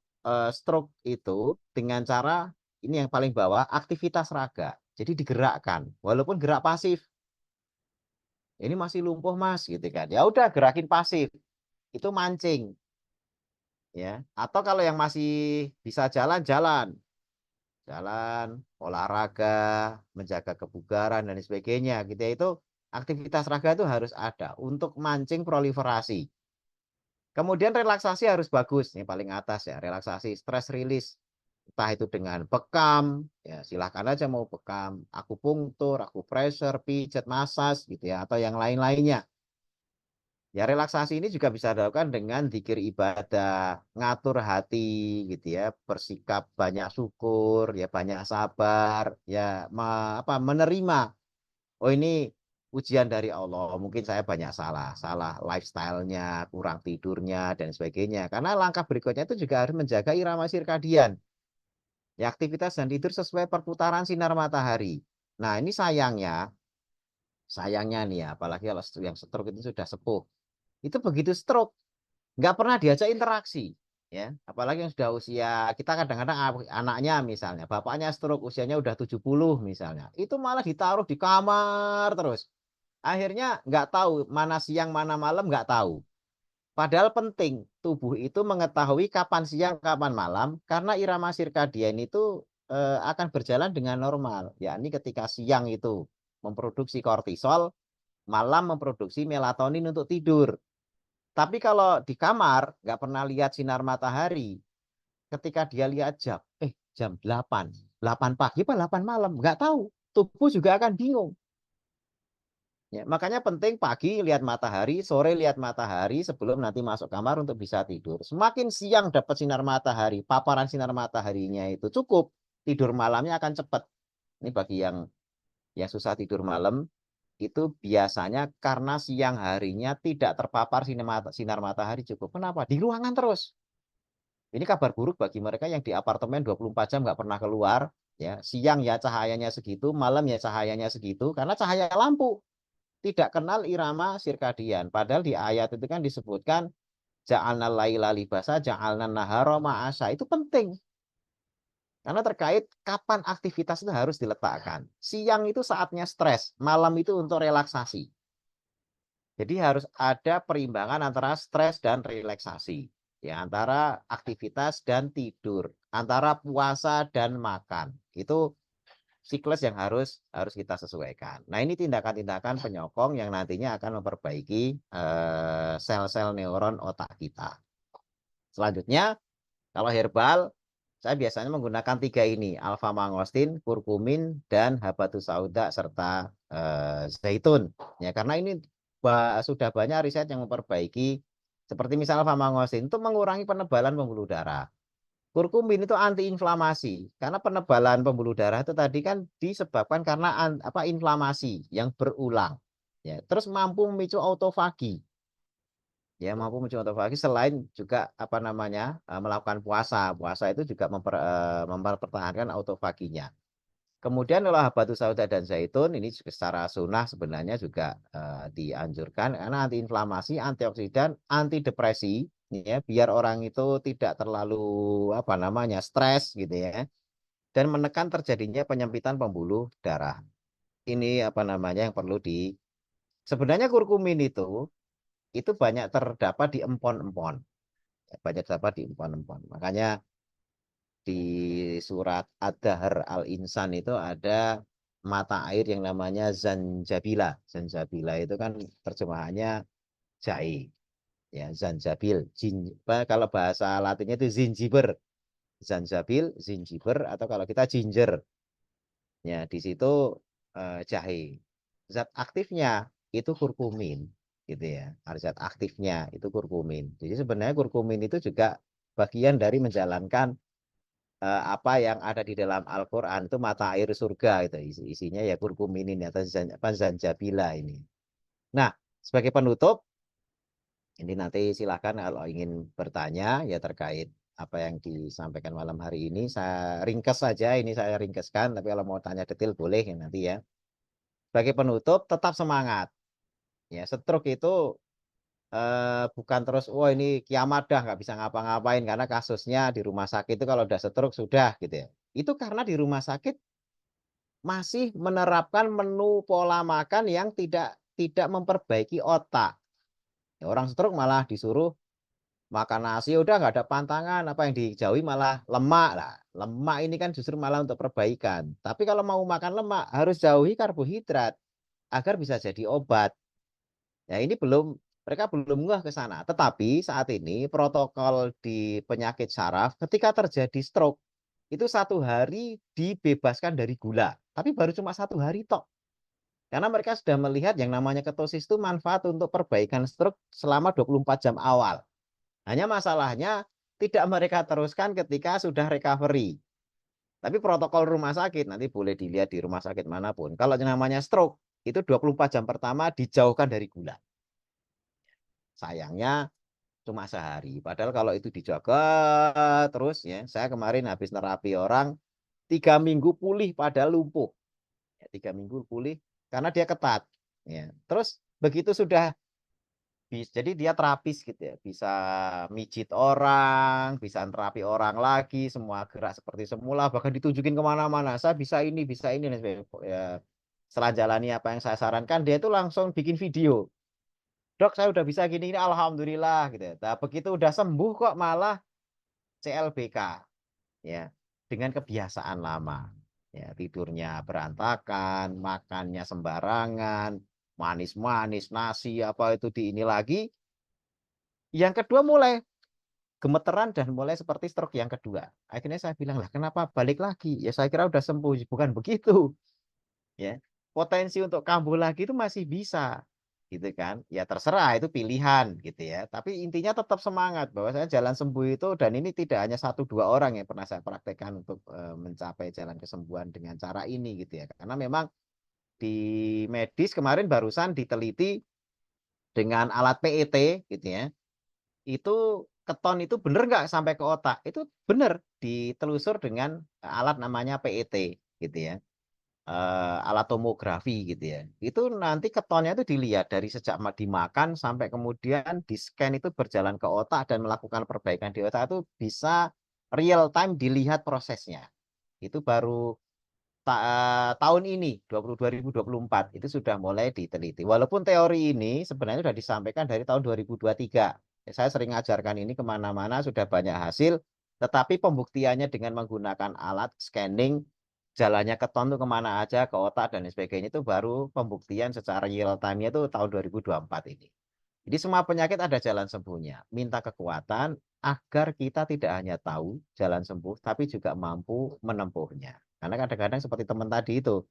stroke itu dengan cara ini yang paling bawah aktivitas raga. Jadi digerakkan, walaupun gerak pasif. Ini masih lumpuh Mas, gitu kan. Ya udah gerakin pasif, itu mancing, ya. Atau kalau yang masih bisa jalan, jalan, olahraga, menjaga kebugaran dan sebagainya, gitu ya. Itu aktivitas raga itu harus ada untuk mancing proliferasi. Kemudian relaksasi harus bagus, ini paling atas ya, relaksasi, stress release. Entah itu dengan bekam, ya silahkan aja mau bekam, akupunktur, akupressure, pijat, massage gitu ya, atau yang lain-lainnya. Ya relaksasi ini juga bisa dilakukan dengan zikir ibadah, ngatur hati gitu ya, bersikap banyak syukur, ya banyak sabar, ya menerima. Oh ini ujian dari Allah, mungkin saya banyak salah lifestyle-nya, kurang tidurnya dan sebagainya. Karena langkah berikutnya itu juga harus menjaga irama sirkadian. Ya aktivitas dan tidur sesuai perputaran sinar matahari. Nah, ini sayangnya nih ya, apalagi kalau yang stroke itu sudah sepuh. Itu begitu stroke, nggak pernah diajak interaksi. Ya, apalagi yang sudah usia, kita kadang-kadang anaknya misalnya, bapaknya stroke, usianya udah 70 misalnya. Itu malah ditaruh di kamar terus. Akhirnya nggak tahu mana siang, mana malam, nggak tahu. Padahal penting tubuh itu mengetahui kapan siang, kapan malam, karena irama sirkadian itu akan berjalan dengan normal. Yakni ketika siang itu memproduksi kortisol, malam memproduksi melatonin untuk tidur. Tapi kalau di kamar nggak pernah lihat sinar matahari, ketika dia lihat jam, jam 8, 8 pagi apa 8 malam, nggak tahu. Tubuh juga akan bingung. Ya, makanya penting pagi lihat matahari, sore lihat matahari sebelum nanti masuk kamar untuk bisa tidur. Semakin siang dapat sinar matahari, paparan sinar mataharinya itu cukup, tidur malamnya akan cepat. Ini bagi yang susah tidur malam, itu biasanya karena siang harinya tidak terpapar sinar matahari cukup. Kenapa? Di ruangan terus. Ini kabar buruk bagi mereka yang di apartemen 24 jam nggak pernah keluar. Ya, siang ya cahayanya segitu, malam ya cahayanya segitu, karena cahaya lampu tidak kenal irama sirkadian. Padahal di ayat itu kan disebutkan ja'alna laila libasa, ja'alna nahara ma'asa. Itu penting. Karena terkait kapan aktivitas itu harus diletakkan. Siang itu saatnya stres, malam itu untuk relaksasi. Jadi harus ada perimbangan antara stres dan relaksasi. Ya, antara aktivitas dan tidur, antara puasa dan makan. Itu siklus yang harus kita sesuaikan. Nah, ini tindakan-tindakan penyokong yang nantinya akan memperbaiki sel-sel neuron otak kita. Selanjutnya, kalau herbal, saya biasanya menggunakan 3 ini, alfa mangostin, kurkumin, dan habatus sauda serta zaitun. Ya, karena ini sudah banyak riset yang memperbaiki seperti misalnya alfa mangostin itu mengurangi penebalan pembuluh darah. Kurkumin itu antiinflamasi karena penebalan pembuluh darah itu tadi kan disebabkan karena inflamasi yang berulang. Ya, terus mampu memicu autofagi. Ya, mampu memicu autofagi selain juga melakukan puasa. Puasa itu juga mempertahankan autofaginya. Kemudian kalau habatus sauda dan zaitun ini secara sunnah sebenarnya juga dianjurkan karena antiinflamasi, antioksidan, antidepresi ya biar orang itu tidak terlalu stres gitu ya dan menekan terjadinya penyempitan pembuluh darah. Ini yang perlu sebenarnya kurkumin itu banyak terdapat di empon-empon. Banyak terdapat di empon-empon. Makanya di surat Ad-Dahr Al-Insan itu ada mata air yang namanya zanjabila. Zanjabila itu kan terjemahannya jahe. Ya, zanjabil. Kalau bahasa Latinnya itu zingiber. Zanjabil, zingiber, atau kalau kita ginger. Ya, di situ jahe. Zat aktifnya itu kurkumin, gitu ya. Zat aktifnya itu kurkumin. Jadi sebenarnya kurkumin itu juga bagian dari menjalankan apa yang ada di dalam Al-Quran itu mata air surga itu isinya ya kurkumin ini atau zanjabila ini. Nah, sebagai penutup ini nanti silakan kalau ingin bertanya ya terkait apa yang disampaikan malam hari ini saya ringkas saja ini saya ringkaskan tapi kalau mau tanya detail boleh ya nanti ya. Sebagai penutup tetap semangat. Ya, stroke itu bukan terus oh ini kiamat dah nggak bisa ngapa-ngapain karena kasusnya di rumah sakit itu kalau udah stroke sudah gitu ya. Itu karena di rumah sakit masih menerapkan menu pola makan yang tidak memperbaiki otak. Ya, orang stroke malah disuruh makan nasi udah nggak ada pantangan, apa yang dijauhi malah lemak lah. Lemak ini kan justru malah untuk perbaikan. Tapi kalau mau makan lemak harus jauhi karbohidrat agar bisa jadi obat. Ya ini mereka belum ngeh ke sana. Tetapi saat ini protokol di penyakit saraf ketika terjadi stroke itu 1 hari dibebaskan dari gula. Tapi baru cuma 1 hari tok. Karena mereka sudah melihat yang namanya ketosis itu manfaat untuk perbaikan stroke selama 24 jam awal. Hanya masalahnya tidak mereka teruskan ketika sudah recovery. Tapi protokol rumah sakit nanti boleh dilihat di rumah sakit manapun. Kalau yang namanya stroke itu 24 jam pertama dijauhkan dari gula. Sayangnya cuma sehari. Padahal kalau itu dijaga terus ya. Saya kemarin habis nerapi orang 3 minggu pulih padahal lumpuh. Ya, 3 minggu pulih karena dia ketat. Ya. Terus begitu sudah jadi dia terapis gitu ya, bisa mijit orang, bisa terapi orang lagi, semua gerak seperti semula, bahkan ditunjukin kemana-mana, saya bisa ini, dan sebagainya. Ya, setelah jalani apa yang saya sarankan, dia itu langsung bikin video. Dok, saya udah bisa gini, alhamdulillah gitu ya. Nah, begitu udah sembuh kok malah CLBK, ya, dengan kebiasaan lama. Ya, tidurnya berantakan, makannya sembarangan, manis-manis, nasi apa itu di ini lagi. Yang kedua mulai gemeteran dan mulai seperti stroke yang kedua. Akhirnya saya bilang, lah kenapa balik lagi? Ya saya kira udah sembuh, bukan begitu. Ya, potensi untuk kambuh lagi itu masih bisa, gitu kan? Ya terserah itu pilihan, gitu ya. Tapi intinya tetap semangat bahwa saya jalan sembuh itu dan ini tidak hanya 1-2 orang yang pernah saya praktekkan untuk mencapai jalan kesembuhan dengan cara ini, gitu ya. Karena memang di medis kemarin barusan diteliti dengan alat PET, gitu ya. Itu keton itu bener nggak sampai ke otak? Itu bener, ditelusur dengan alat namanya PET gitu ya. Alat tomografi gitu ya. Itu nanti ketonnya itu dilihat dari sejak dimakan sampai kemudian di-scan itu berjalan ke otak dan melakukan perbaikan di otak itu bisa real time dilihat prosesnya. Itu baru tahun ini 2024 itu sudah mulai diteliti. Walaupun teori ini sebenarnya sudah disampaikan dari tahun 2023. Saya sering ajarkan ini kemana-mana, sudah banyak hasil, tetapi pembuktiannya dengan menggunakan alat scanning jalannya keton itu kemana aja, ke otak dan sebagainya itu baru pembuktian secara real time-nya itu tahun 2024 ini. Jadi semua penyakit ada jalan sembuhnya. Minta kekuatan agar kita tidak hanya tahu jalan sembuh, tapi juga mampu menempuhnya. Karena kadang-kadang seperti teman tadi itu,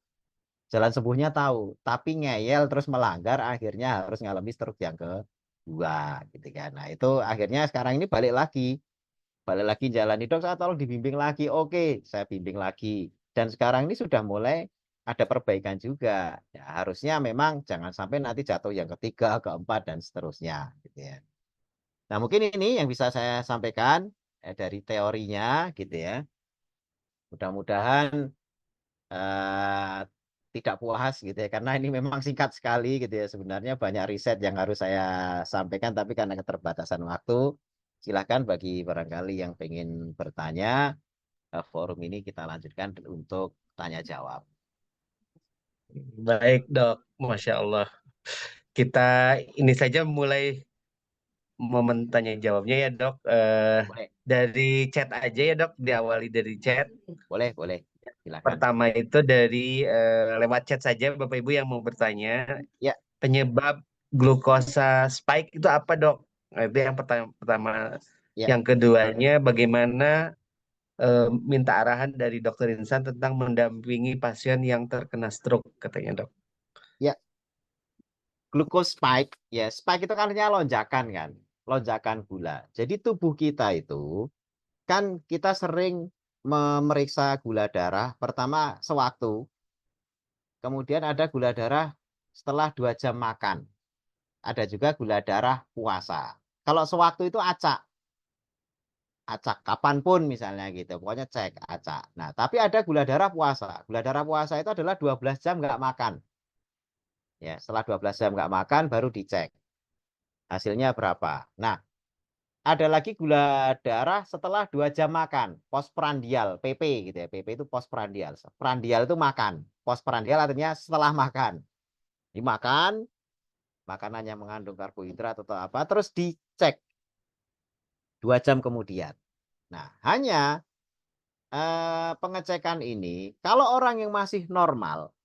jalan sembuhnya tahu, tapi ngeyel terus melanggar, akhirnya harus ngalami stroke yang kedua. Gitu kan. Nah itu akhirnya sekarang ini balik lagi jalani dok, saya tolong dibimbing lagi. Oke, saya bimbing lagi. Dan sekarang ini sudah mulai ada perbaikan juga. Ya, harusnya memang jangan sampai nanti jatuh yang ketiga, keempat, dan seterusnya. Gitu ya. Nah, mungkin ini yang bisa saya sampaikan dari teorinya, gitu ya. Mudah-mudahan eh, tidak puas, gitu ya, karena ini memang singkat sekali, gitu ya. Sebenarnya banyak riset yang harus saya sampaikan, tapi karena keterbatasan waktu, silakan bagi barangkali yang ingin bertanya, forum ini kita lanjutkan untuk tanya jawab. Baik, Dok. Masya Allah. Kita ini saja mulai momen tanya jawabnya ya, Dok. Boleh, Dari chat aja ya, Dok. Diawali dari chat. boleh, silakan. Pertama itu dari lewat chat saja, Bapak Ibu yang mau bertanya. Ya. Penyebab glukosa spike itu apa, Dok? Nah, itu yang pertama. Ya. Yang keduanya, bagaimana minta arahan dari Dokter Insan tentang mendampingi pasien yang terkena stroke, katanya, Dok. Ya, glucose spike, ya spike itu kan artinya lonjakan kan, lonjakan gula. Jadi tubuh kita itu kan kita sering memeriksa gula darah pertama sewaktu, kemudian ada gula darah setelah 2 jam makan, ada juga gula darah puasa. Kalau sewaktu itu acak, kapanpun misalnya gitu, pokoknya cek acak. Nah, tapi ada gula darah puasa. Gula darah puasa itu adalah 12 jam nggak makan. Ya, setelah 12 jam nggak makan baru dicek hasilnya berapa. Nah, ada lagi gula darah setelah 2 jam makan, postprandial, PP gitu ya. PP itu postprandial. Prandial itu makan. Postprandial artinya setelah makan. Dimakan, makanannya mengandung karbohidrat atau apa, terus dicek 2 jam kemudian. Nah, hanya pengecekan ini kalau orang yang masih normal,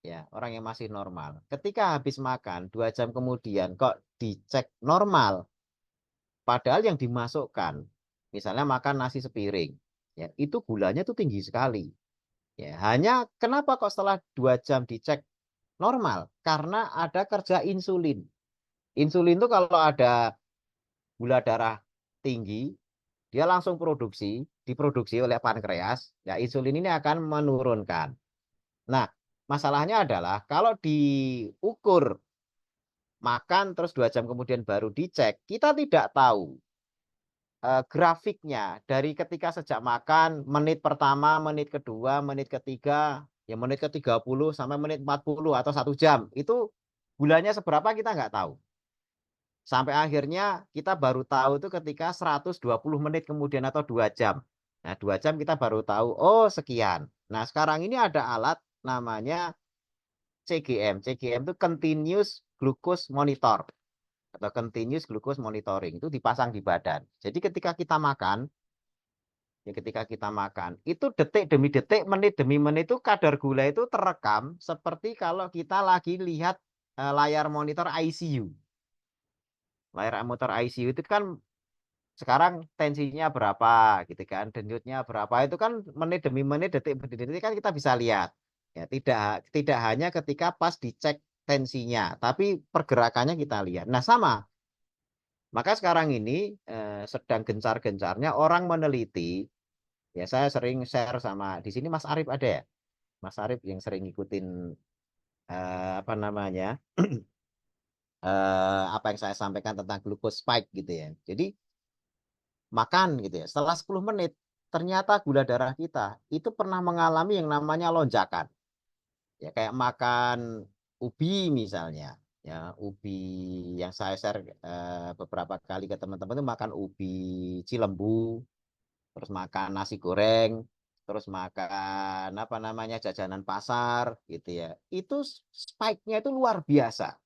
ya, orang yang masih normal, ketika habis makan 2 jam kemudian kok dicek normal, padahal yang dimasukkan, misalnya makan nasi sepiring, ya, itu gulanya tuh tinggi sekali. Ya, hanya kenapa kok setelah 2 jam dicek normal? Karena ada kerja insulin. Insulin tuh kalau ada gula darah tinggi, dia langsung diproduksi oleh pankreas, ya insulin ini akan menurunkan. Nah, masalahnya adalah kalau diukur makan terus 2 jam kemudian baru dicek, kita tidak tahu grafiknya dari ketika sejak makan, menit pertama, menit kedua, menit ketiga, ya menit ke-30 sampai menit 40 atau 1 jam. Itu gulanya seberapa kita nggak tahu. Sampai akhirnya kita baru tahu itu ketika 120 menit kemudian atau 2 jam. Nah, 2 jam kita baru tahu, oh sekian. Nah, sekarang ini ada alat namanya CGM. CGM itu Continuous Glucose Monitor atau Continuous Glucose Monitoring. Itu dipasang di badan. Jadi ketika kita makan, ya ketika kita makan, itu detik demi detik, menit demi menit itu kadar gula itu terekam seperti kalau kita lagi lihat layar monitor ICU. Layar monitor ICU itu kan sekarang tensinya berapa gitu kan, denyutnya berapa, itu kan menit demi menit, detik demi detik kan kita bisa lihat. Ya, tidak hanya ketika pas dicek tensinya, tapi pergerakannya kita lihat. Nah, sama. Maka sekarang ini sedang gencar-gencarnya orang meneliti, ya saya sering share sama di sini Mas Arif ada ya? Mas Arif yang sering ngikutin apa namanya? Apa yang saya sampaikan tentang glucose spike gitu ya. Jadi makan gitu ya. Setelah 10 menit ternyata gula darah kita itu pernah mengalami yang namanya lonjakan. Ya kayak makan ubi misalnya. Ya, ubi yang saya share beberapa kali ke teman-teman itu makan ubi Cilembu, terus makan nasi goreng, terus makan apa namanya jajanan pasar gitu ya. Itu spike-nya itu luar biasa.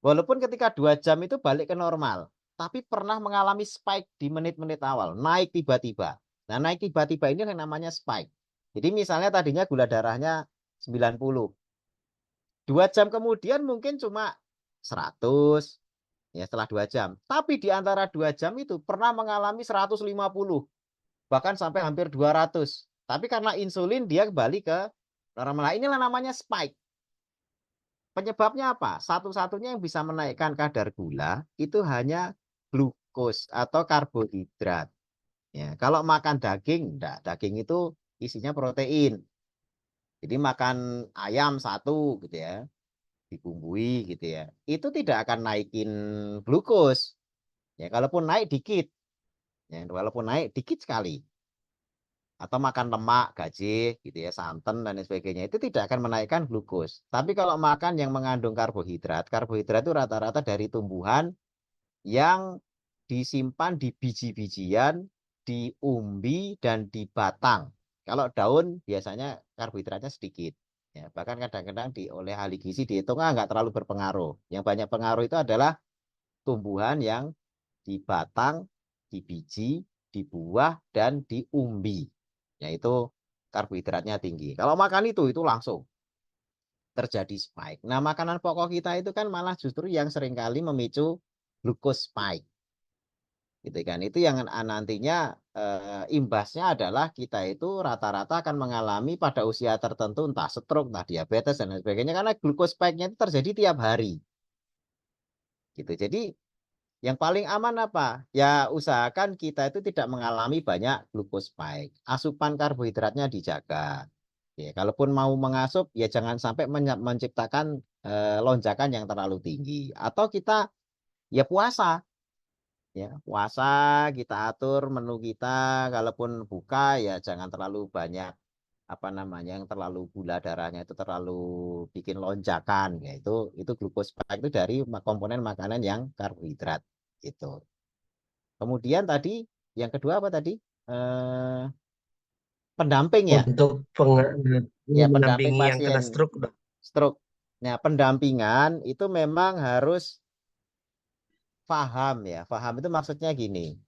Walaupun ketika 2 jam itu balik ke normal, tapi pernah mengalami spike di menit-menit awal, naik tiba-tiba. Nah, naik tiba-tiba ini yang namanya spike. Jadi misalnya tadinya gula darahnya 90. 2 jam kemudian mungkin cuma 100 ya setelah 2 jam. Tapi di antara 2 jam itu pernah mengalami 150, bahkan sampai hampir 200. Tapi karena insulin dia kembali ke normal. Nah, inilah namanya spike. Penyebabnya apa? Satu-satunya yang bisa menaikkan kadar gula itu hanya glukos atau karbohidrat. Ya, kalau makan daging, enggak, daging itu isinya protein. Jadi makan ayam satu gitu ya, dibumbui gitu ya. Itu tidak akan naikin glukos. Ya, kalaupun naik dikit. Ya, walaupun naik dikit sekali. Atau makan lemak, gaji gitu ya, santan dan sebagainya, itu tidak akan menaikkan glukos. Tapi kalau makan yang mengandung karbohidrat, karbohidrat itu rata-rata dari tumbuhan yang disimpan di biji-bijian, di umbi dan di batang. Kalau daun biasanya karbohidratnya sedikit. Ya, bahkan kadang-kadang oleh ahli gizi dihitung nggak terlalu berpengaruh. Yang banyak pengaruh itu adalah tumbuhan yang di batang, di biji, di buah, dan di umbi. Yaitu karbohidratnya tinggi. Kalau makan itu langsung terjadi spike. Nah, makanan pokok kita itu kan malah justru yang seringkali memicu glucose spike. Gitu kan. Itu yang nantinya imbasnya adalah kita itu rata-rata akan mengalami pada usia tertentu entah stroke, entah diabetes dan lain sebagainya karena glucose spike-nya itu terjadi tiap hari. Gitu. Jadi yang paling aman apa? Ya usahakan kita itu tidak mengalami banyak glucose spike. Asupan karbohidratnya dijaga. Ya, kalaupun mau mengasup ya jangan sampai menciptakan lonjakan yang terlalu tinggi. Atau kita ya puasa. Ya, puasa kita atur menu kita, kalaupun buka ya jangan terlalu banyak apa namanya yang terlalu gula darahnya itu terlalu bikin lonjakan ya itu glucose spike itu dari komponen makanan yang karbohidrat gitu. Kemudian tadi yang kedua apa tadi? Pendamping ya. Untuk Ya, pendamping mendampingi yang kena pasien stroke, Dok. stroke. Nah, pendampingan itu memang harus paham ya. Paham itu maksudnya gini.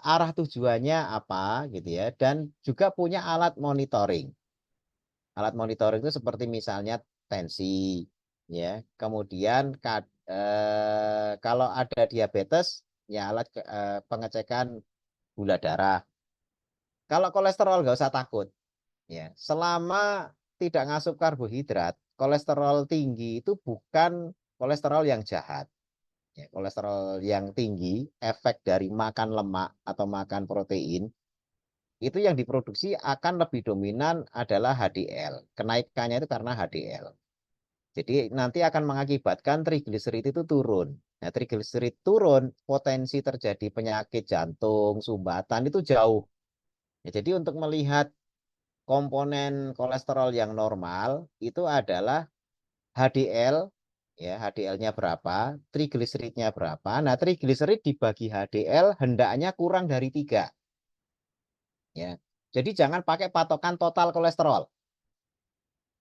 Arah tujuannya apa gitu ya, dan juga punya alat monitoring. Alat monitoring itu seperti misalnya tensi ya. Kemudian kalau ada diabetes ya alat pengecekan gula darah. Kalau kolesterol nggak usah takut ya. Selama tidak ngasup karbohidrat, kolesterol tinggi itu bukan kolesterol yang jahat. Ya, kolesterol yang tinggi, efek dari makan lemak atau makan protein, itu yang diproduksi akan lebih dominan adalah HDL. Kenaikannya itu karena HDL. Jadi nanti akan mengakibatkan trigliserid itu turun. Nah, trigliserid turun, potensi terjadi penyakit jantung, sumbatan itu jauh. Ya, jadi untuk melihat komponen kolesterol yang normal itu adalah HDL, ya HDL-nya berapa, trigliseridnya berapa. Nah, trigliserid dibagi HDL hendaknya kurang dari 3. Ya. Jadi jangan pakai patokan total kolesterol.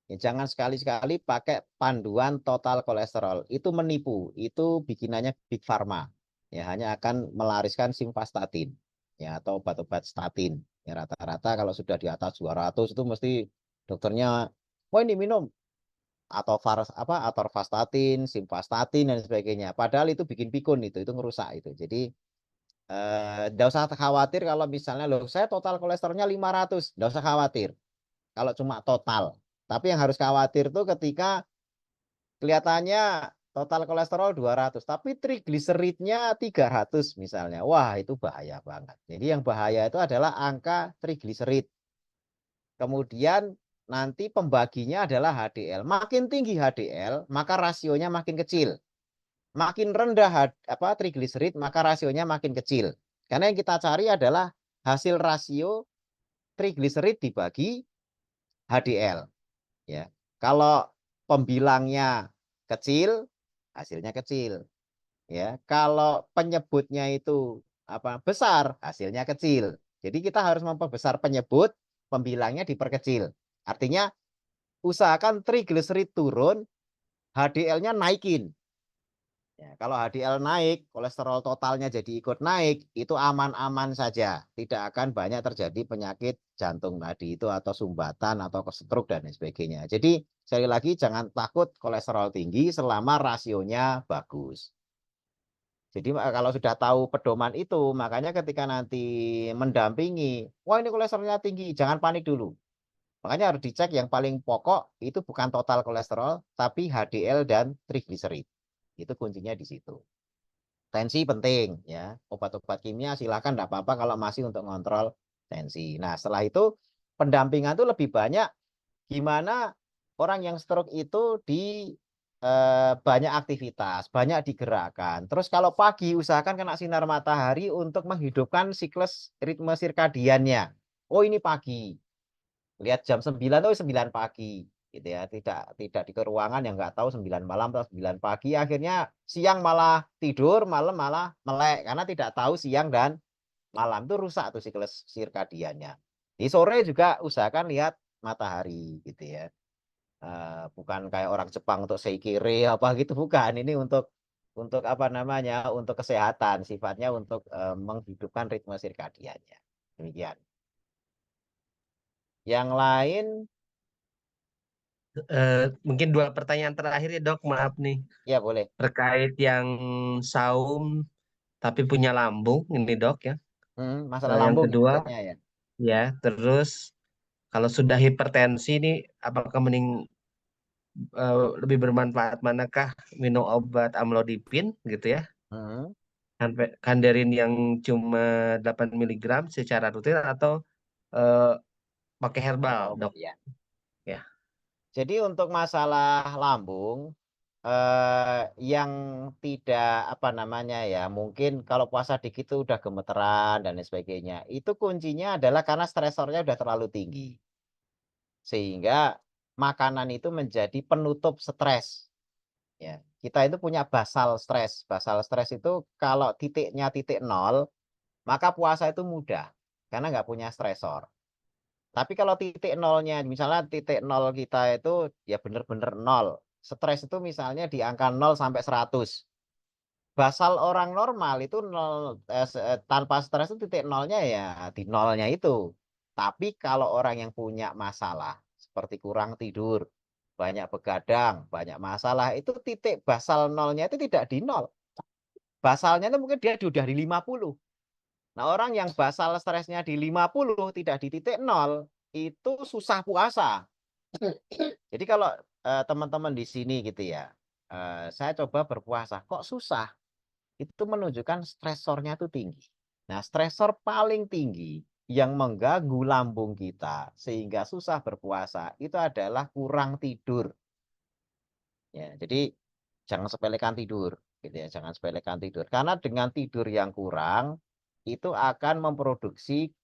Ya, jangan sekali-sekali pakai panduan total kolesterol. Itu menipu. Itu bikinannya Big Pharma. Ya, hanya akan melariskan simvastatin ya atau obat-obat statin. Ya, rata-rata kalau sudah di atas 200 itu mesti dokternya, "Wah, ini minum atau atorvastatin, simvastatin dan sebagainya." Padahal itu bikin pikun, itu ngerusak itu. Jadi nggak usah khawatir kalau misalnya loh saya total kolesterolnya 500, nggak usah khawatir kalau cuma total. Tapi yang harus khawatir tuh ketika kelihatannya total kolesterol 200, tapi trigliseridnya 300 misalnya. Wah, itu bahaya banget. Jadi yang bahaya itu adalah angka trigliserid. Kemudian nanti pembaginya adalah HDL. Makin tinggi HDL, maka rasionya makin kecil. Makin rendah trigliserid, maka rasionya makin kecil. Karena yang kita cari adalah hasil rasio trigliserid dibagi HDL. Ya, kalau pembilangnya kecil, hasilnya kecil. Ya, kalau penyebutnya itu besar, hasilnya kecil. Jadi kita harus memperbesar penyebut, pembilangnya diperkecil. Artinya usahakan trigliserid turun, HDL-nya naikin. Ya, kalau HDL naik, kolesterol totalnya jadi ikut naik, itu aman-aman saja. Tidak akan banyak terjadi penyakit jantung tadi itu atau sumbatan atau stroke dan sebagainya. Jadi sekali lagi jangan takut kolesterol tinggi selama rasionya bagus. Jadi kalau sudah tahu pedoman itu, makanya ketika nanti mendampingi, wah ini kolesterolnya tinggi, jangan panik dulu. Makanya harus dicek yang paling pokok itu bukan total kolesterol, tapi HDL dan trigliserid. Itu kuncinya di situ. Tensi penting ya. Obat-obat kimia silakan tidak apa-apa kalau masih untuk ngontrol tensi. Nah, setelah itu pendampingan itu lebih banyak gimana orang yang stroke itu di banyak aktivitas, banyak digerakkan. Terus kalau pagi usahakan kena sinar matahari untuk menghidupkan siklus ritme sirkadiannya. Oh, ini pagi. Lihat jam 9 tuh 9 pagi gitu ya. Tidak di ruangan yang nggak tahu 9 malam atau 9 pagi, akhirnya siang malah tidur, malam malah melek karena tidak tahu siang dan malam, itu rusak tuh siklus sirkadiannya. Di sore juga usahakan lihat matahari gitu ya. Bukan kayak orang Jepang untuk seikiri apa gitu, bukan. Ini untuk apa namanya? Untuk kesehatan, sifatnya untuk menghidupkan ritme sirkadiannya. Demikian. Yang lain Mungkin 2 pertanyaan terakhir ya, Dok. Maaf nih. ya boleh. Terkait yang saum tapi punya lambung ini, Dok ya. Masalah Yang lambung kedua, maksudnya ya. ya, terus kalau sudah hipertensi nih, apakah mending lebih bermanfaat manakah minum obat amlodipin gitu ya, Hmm. kanderin yang cuma 8 miligram secara rutin atau eh, pakai herbal, Obat Dok? ya. Ya. Jadi untuk masalah lambung yang tidak apa namanya ya, mungkin kalau puasa dikit itu udah gemeteran dan lain sebagainya. Itu kuncinya adalah karena stresornya udah terlalu tinggi. Sehingga makanan itu menjadi penutup stres. Ya. kita itu punya basal stres. Basal stres itu kalau titiknya titik 0, maka puasa itu mudah karena nggak punya stresor. Tapi kalau titik nolnya, misalnya titik 0 kita itu ya benar-benar 0. Stres itu misalnya di angka 0 sampai 100. Basal orang normal itu 0, tanpa stres itu titik nolnya ya di nolnya itu. Tapi kalau orang yang punya masalah seperti kurang tidur, banyak begadang, banyak masalah, itu titik basal nolnya itu tidak di 0. Basalnya itu mungkin dia sudah di 50. Nah, orang yang basal stresnya di 50 tidak di titik 0 itu susah puasa. Jadi kalau teman-teman di sini gitu ya, saya coba berpuasa, kok susah? Itu menunjukkan stresornya itu tinggi. Nah, stresor paling tinggi yang mengganggu lambung kita sehingga susah berpuasa itu adalah kurang tidur. Ya, jadi jangan sepelekan tidur, gitu ya, jangan sepelekan tidur. Karena dengan tidur yang kurang itu akan memproduksi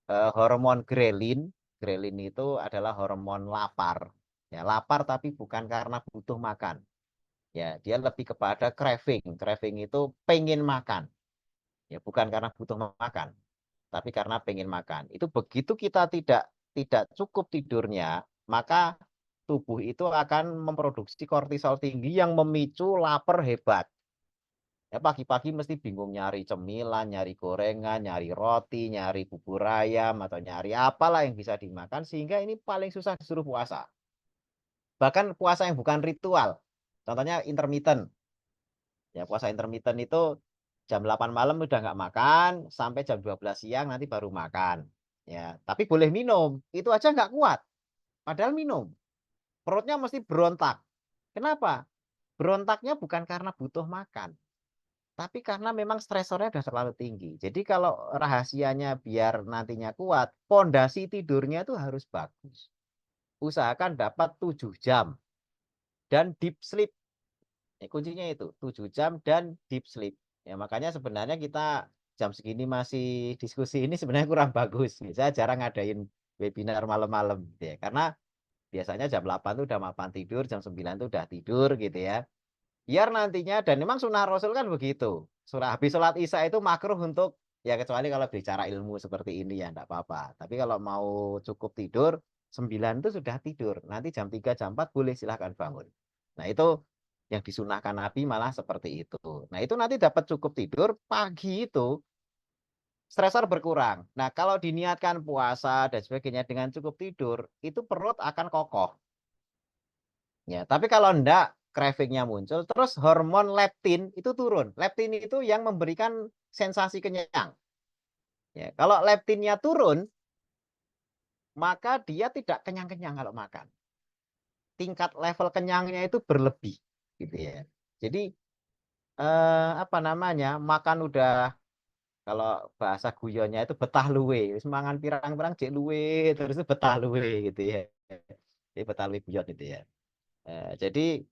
hormon grelin. Grelin itu adalah hormon lapar. Ya, lapar tapi bukan karena butuh makan. Ya, dia lebih kepada craving. Craving itu pengen makan. Ya, bukan karena butuh makan, tapi karena pengen makan. Itu begitu kita tidak cukup tidurnya, maka tubuh itu akan memproduksi kortisol tinggi yang memicu lapar hebat. Ya, pagi-pagi mesti bingung nyari cemilan, nyari gorengan, nyari roti, nyari bubur ayam, atau nyari apalah yang bisa dimakan, sehingga ini paling susah disuruh puasa. Bahkan puasa yang bukan ritual. Contohnya intermittent. Ya, puasa intermittent itu jam 8 malam udah nggak makan, sampai jam 12 siang nanti baru makan. Ya, tapi boleh minum. Itu aja nggak kuat. Padahal minum. Perutnya mesti berontak. Kenapa? Berontaknya bukan karena butuh makan, tapi karena memang stresornya udah terlalu tinggi. Jadi kalau rahasianya biar nantinya kuat, pondasi tidurnya itu harus bagus. Usahakan dapat 7 jam dan deep sleep. Kuncinya itu 7 jam dan deep sleep. Ya, makanya sebenarnya kita jam segini masih diskusi ini sebenarnya kurang bagus. Saya jarang ngadain webinar malam-malam gitu ya. Karena biasanya jam 8 tuh udah mapan tidur, jam 9 tuh udah tidur gitu ya. Biar nantinya, dan memang sunnah Rasul kan begitu. Surah habis sholat Isya itu makruh untuk, ya kecuali kalau bicara ilmu seperti ini ya enggak apa-apa. Tapi kalau mau cukup tidur, 9 itu sudah tidur. Nanti jam 3, jam 4 boleh silahkan bangun. Nah, itu yang disunahkan Nabi malah seperti itu. Nah, itu nanti dapat cukup tidur, pagi itu stresor berkurang. Nah, kalau diniatkan puasa dan sebagainya dengan cukup tidur, itu perut akan kokoh. Ya, tapi kalau enggak, cravingnya muncul, terus hormon leptin itu turun. Leptin itu yang memberikan sensasi kenyang. Ya, kalau leptinnya turun, maka dia tidak kenyang-kenyang kalau makan. Tingkat level kenyangnya itu berlebih, gitu ya. Jadi apa namanya, makan udah, kalau bahasa guyonnya itu betah luwe, wis mangan pirang-pirang cek luwe, terus itu betah luwe gitu ya. Jadi betah luwe guyon gitu ya. Jadi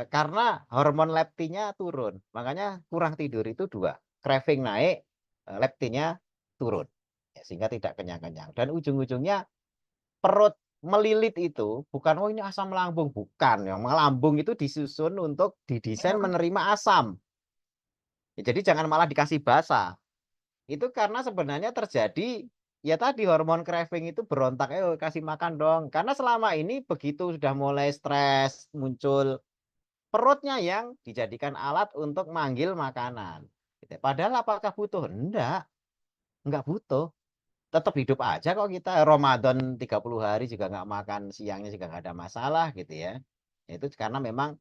karena hormon leptinnya turun, makanya kurang tidur itu 2, craving naik, leptinnya turun, ya, sehingga tidak kenyang-kenyang. Dan ujung-ujungnya perut melilit itu bukan, oh ini asam lambung, bukan. Yang lambung itu disusun untuk didesain menerima asam. Ya, jadi jangan malah dikasih basa. Itu karena sebenarnya terjadi, ya tadi hormon craving itu berontak, kasih makan dong. Karena selama ini begitu sudah mulai stres muncul, perutnya yang dijadikan alat untuk manggil makanan. Gitu. Padahal apakah butuh? Enggak butuh. Tetap hidup aja kok kita. Ramadan 30 hari juga nggak makan, siangnya juga nggak ada masalah gitu ya. Itu karena memang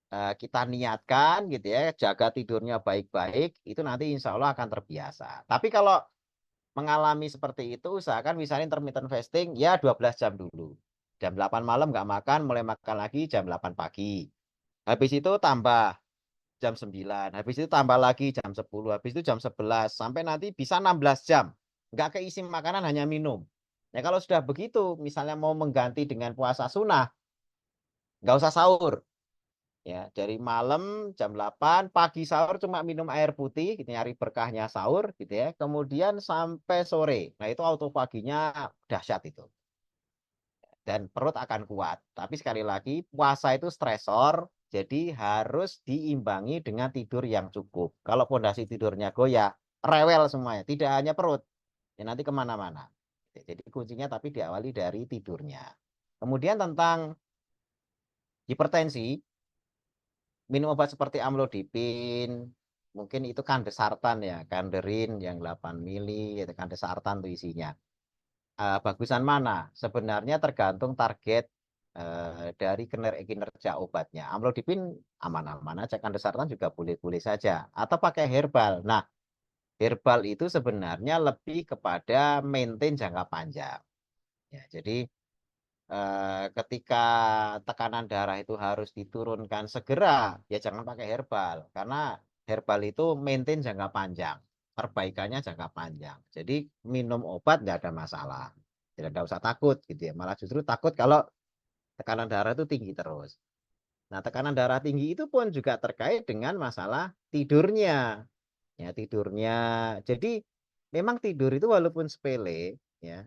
kita niatkan gitu ya, jaga tidurnya baik-baik, itu nanti insya Allah akan terbiasa. Tapi kalau mengalami seperti itu, usahakan misalnya intermittent fasting, ya 12 jam dulu. Jam 8 malam nggak makan, mulai makan lagi jam 8 pagi. Habis itu tambah jam 9, habis itu tambah lagi jam 10, habis itu jam 11, sampai nanti bisa 16 jam. Nggak keisi makanan, hanya minum. Ya kalau sudah begitu, misalnya mau mengganti dengan puasa sunnah, nggak usah sahur. Ya, dari malam jam 8, pagi sahur cuma minum air putih, gitu, nyari berkahnya sahur gitu ya. Kemudian sampai sore. Nah, itu autofaginya dahsyat itu. Dan perut akan kuat. Tapi sekali lagi, puasa itu stresor, Jadi harus diimbangi dengan tidur yang cukup. Kalau pondasi tidurnya goyah, rewel semuanya, tidak hanya perut, ya nanti kemana-mana. Jadi kuncinya tapi diawali dari tidurnya. Kemudian tentang hipertensi, minum obat seperti amlodipin, mungkin itu kandesartan ya, kanderin yang 8 mili, itu kandesartan tuh isinya. Bagusan mana? Sebenarnya tergantung target dari kinerja obatnya. Amlodipin aman-aman aja, kandesartan juga boleh-boleh saja. Atau pakai herbal. Nah, herbal itu sebenarnya lebih kepada maintain jangka panjang. Ya, jadi ketika tekanan darah itu harus diturunkan segera, ya jangan pakai herbal. Karena herbal itu maintain jangka panjang. Perbaikannya jangka panjang. Jadi minum obat nggak ada masalah. Tidak usah takut gitu ya. Malah justru takut kalau tekanan darah itu tinggi terus. Nah, tekanan darah tinggi itu pun juga terkait dengan masalah tidurnya. Ya, tidurnya. Jadi memang tidur itu walaupun sepele, ya,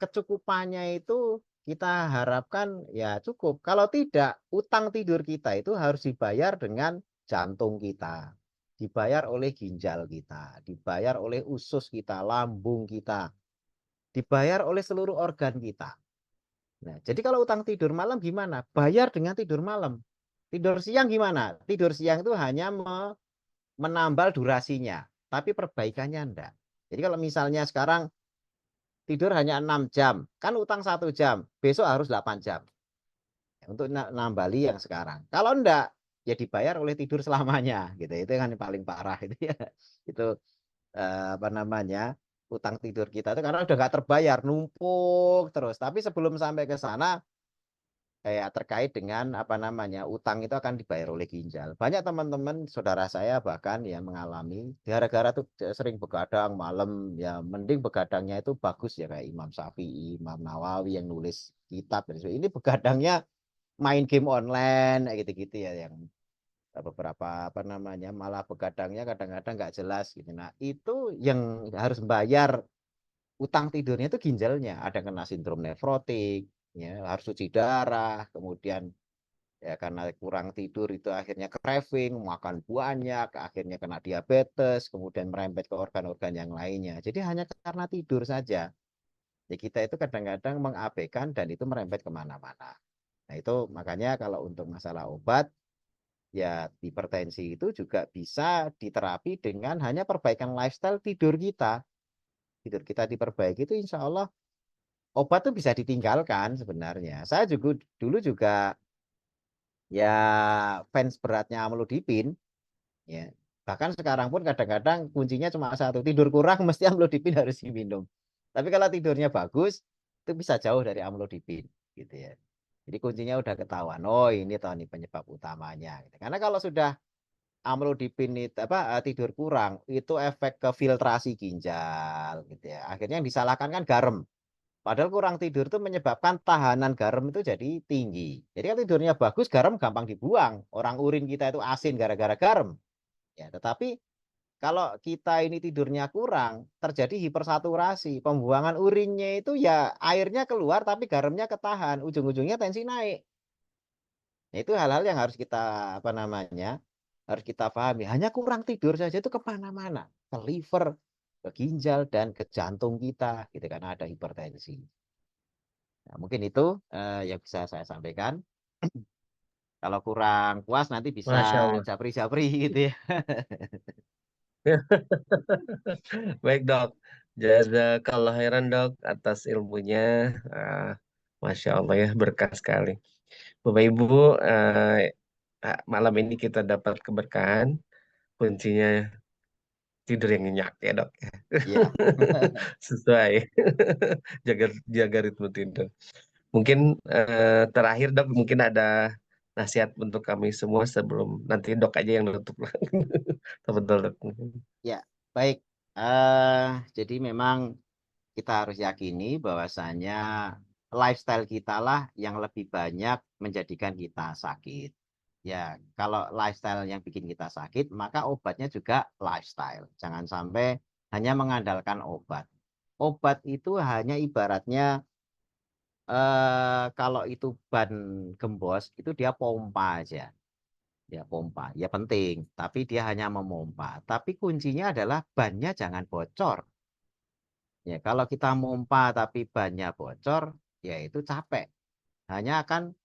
kecukupannya itu kita harapkan ya cukup. Kalau tidak, utang tidur kita itu harus dibayar dengan jantung kita, dibayar oleh ginjal kita, dibayar oleh usus kita, lambung kita, dibayar oleh seluruh organ kita. Nah, jadi kalau utang tidur malam gimana? Bayar dengan tidur malam. Tidur siang gimana? Tidur siang itu hanya menambal durasinya, tapi perbaikannya enggak. Jadi kalau misalnya sekarang tidur hanya 6 jam, kan utang 1 jam, besok harus 8 jam untuk nambali yang sekarang. Kalau enggak, ya dibayar oleh tidur selamanya gitu. Itu kan yang paling parah itu ya. Itu apa namanya? Utang tidur kita itu karena udah nggak terbayar, numpuk terus. Tapi sebelum sampai ke sana kayak terkait dengan apa namanya utang itu akan dibayar oleh ginjal. Banyak teman-teman saudara saya bahkan ya mengalami gara-gara tuh sering begadang malam, ya mending begadangnya itu bagus ya kayak Imam Syafi'i, Imam Nawawi yang nulis kitab. Ini begadangnya main game online kayak gitu-gitu ya, yang beberapa apa namanya malah begadangnya kadang-kadang nggak jelas gitu. Nah itu yang harus bayar utang tidurnya itu ginjalnya, ada kena sindrom nefrotik, ya harus cuci darah, kemudian ya karena kurang tidur itu akhirnya craving, makan banyak, akhirnya kena diabetes, kemudian merembet ke organ-organ yang lainnya. Jadi hanya karena tidur saja, ya kita itu kadang-kadang mengabaikan dan itu merembet kemana-mana. Nah itu makanya kalau untuk masalah obat, ya hipertensi itu juga bisa diterapi dengan hanya perbaikan lifestyle tidur kita. Tidur kita diperbaiki itu insya Allah obat tuh bisa ditinggalkan sebenarnya. Saya juga dulu juga ya fans beratnya amlodipin, ya. Bahkan sekarang pun kadang-kadang kuncinya cuma satu, tidur kurang mesti amlodipin harus diminum. Tapi kalau tidurnya bagus, itu bisa jauh dari amlodipin, gitu ya. Jadi kuncinya udah ketahuan, oh ini toh nih penyebab utamanya. Gitu. Karena kalau sudah amlodipin itu tidur kurang, itu efek ke filtrasi ginjal, gitu ya. Akhirnya yang disalahkan kan garam. Padahal kurang tidur itu menyebabkan tahanan garam itu jadi tinggi. Jadi kalau tidurnya bagus, garam gampang dibuang. Orang urin kita itu asin gara-gara garam. Ya, tetapi kalau kita ini tidurnya kurang, terjadi hipersaturasi. Pembuangan urinnya itu ya airnya keluar tapi garamnya ketahan. Ujung-ujungnya tensi naik. Nah, itu hal-hal yang harus kita apa namanya harus kita pahami. Hanya kurang tidur saja itu kemana-mana, ke liver, ke ginjal dan ke jantung kita, gitu karena ada hipertensi. Nah, mungkin itu yang bisa saya sampaikan. Kalau kurang puas nanti bisa Masya Allah. japri-japri gitu ya. Baik dok, jazakallah khairan dok atas ilmunya. Ah, Masya Allah ya, berkah sekali. Bapak Ibu, malam ini kita dapat keberkahan, kuncinya tidur yang nyenyak ya dok. Iya. Sesuai, jaga jaga ritme tidur. Mungkin terakhir dok, mungkin ada nasihat untuk kami semua sebelum nanti dok aja yang nutup. Betul dok. Ya, baik. Jadi memang kita harus yakini bahwasanya lifestyle kita lah yang lebih banyak menjadikan kita sakit. Ya, kalau lifestyle yang bikin kita sakit, maka obatnya juga lifestyle. Jangan sampai hanya mengandalkan obat. Obat itu hanya ibaratnya kalau itu ban gembos, itu dia pompa aja. Ya pompa, ya penting, tapi dia hanya memompa. Tapi kuncinya adalah bannya jangan bocor. Ya, kalau kita mompa tapi bannya bocor, ya itu capek. Hanya akan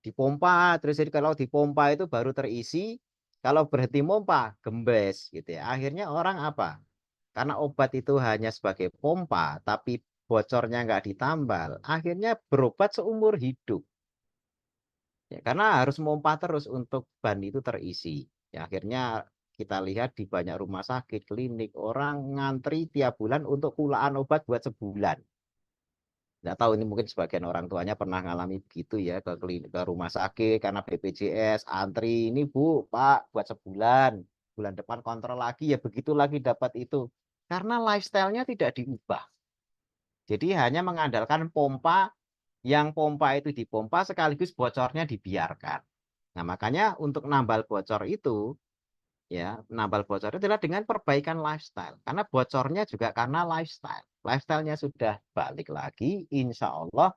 dipompa, terus jadi kalau dipompa itu baru terisi, kalau berhenti mompa, gembes gitu ya. Akhirnya orang apa? Karena obat itu hanya sebagai pompa, tapi bocornya nggak ditambal, akhirnya berobat seumur hidup. Ya, karena harus mompa terus untuk ban itu terisi. Ya, akhirnya kita lihat di banyak rumah sakit, klinik, orang ngantri tiap bulan untuk kulaan obat buat sebulan. Nggak tahu ini mungkin sebagian orang tuanya pernah ngalami begitu ya ke klinik, ke rumah sakit karena BPJS antri ini Bu, Pak buat sebulan. Bulan depan kontrol lagi ya begitu lagi dapat itu. Karena lifestyle-nya tidak diubah. Jadi hanya mengandalkan pompa yang pompa itu dipompa sekaligus bocornya dibiarkan. Nah, makanya untuk nambal bocor itu ya, nambal bocor itu adalah dengan perbaikan lifestyle. Karena bocornya juga karena lifestyle. Lifestyle-nya sudah balik lagi, insya Allah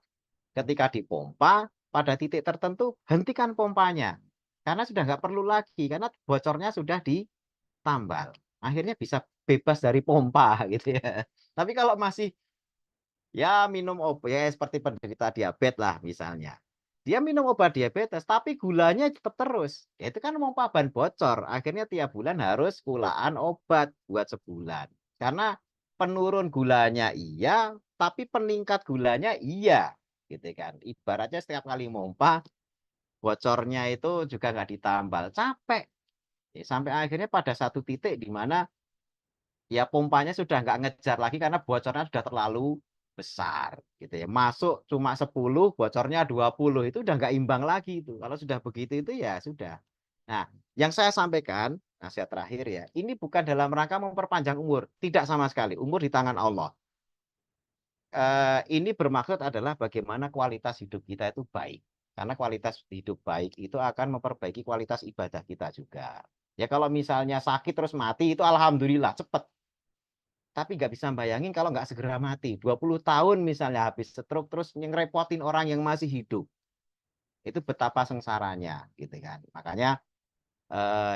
ketika dipompa pada titik tertentu hentikan pompanya. Karena sudah nggak perlu lagi, karena bocornya sudah ditambal. Akhirnya bisa bebas dari pompa gitu ya. Tapi kalau masih ya minum obat ya seperti penderita diabetes lah misalnya. Dia minum obat diabetes tapi gulanya tetap terus. Ya, itu kan mau ban bocor. Akhirnya tiap bulan harus kulaan obat buat sebulan. Karena penurun gulanya iya, tapi peningkat gulanya iya. Gitu kan. Ibaratnya setiap kali mompa bocornya itu juga nggak ditambal. Capek. Ya, sampai akhirnya pada satu titik di mana ya pompanya sudah nggak ngejar lagi karena bocornya sudah terlalu besar gitu ya. Masuk cuma 10, bocornya 20, itu udah nggak imbang lagi itu. Kalau sudah begitu itu ya sudah. Nah, yang saya sampaikan nasihat terakhir ya, ini bukan dalam rangka memperpanjang umur, tidak sama sekali. Umur di tangan Allah. Ini bermaksud adalah bagaimana kualitas hidup kita itu baik. Karena kualitas hidup baik itu akan memperbaiki kualitas ibadah kita juga. Ya kalau misalnya sakit terus mati itu alhamdulillah cepat. Tapi nggak bisa bayangin kalau nggak segera mati. 20 tahun misalnya habis stroke terus ngerepotin orang yang masih hidup. Itu betapa sengsaranya gitu kan. Makanya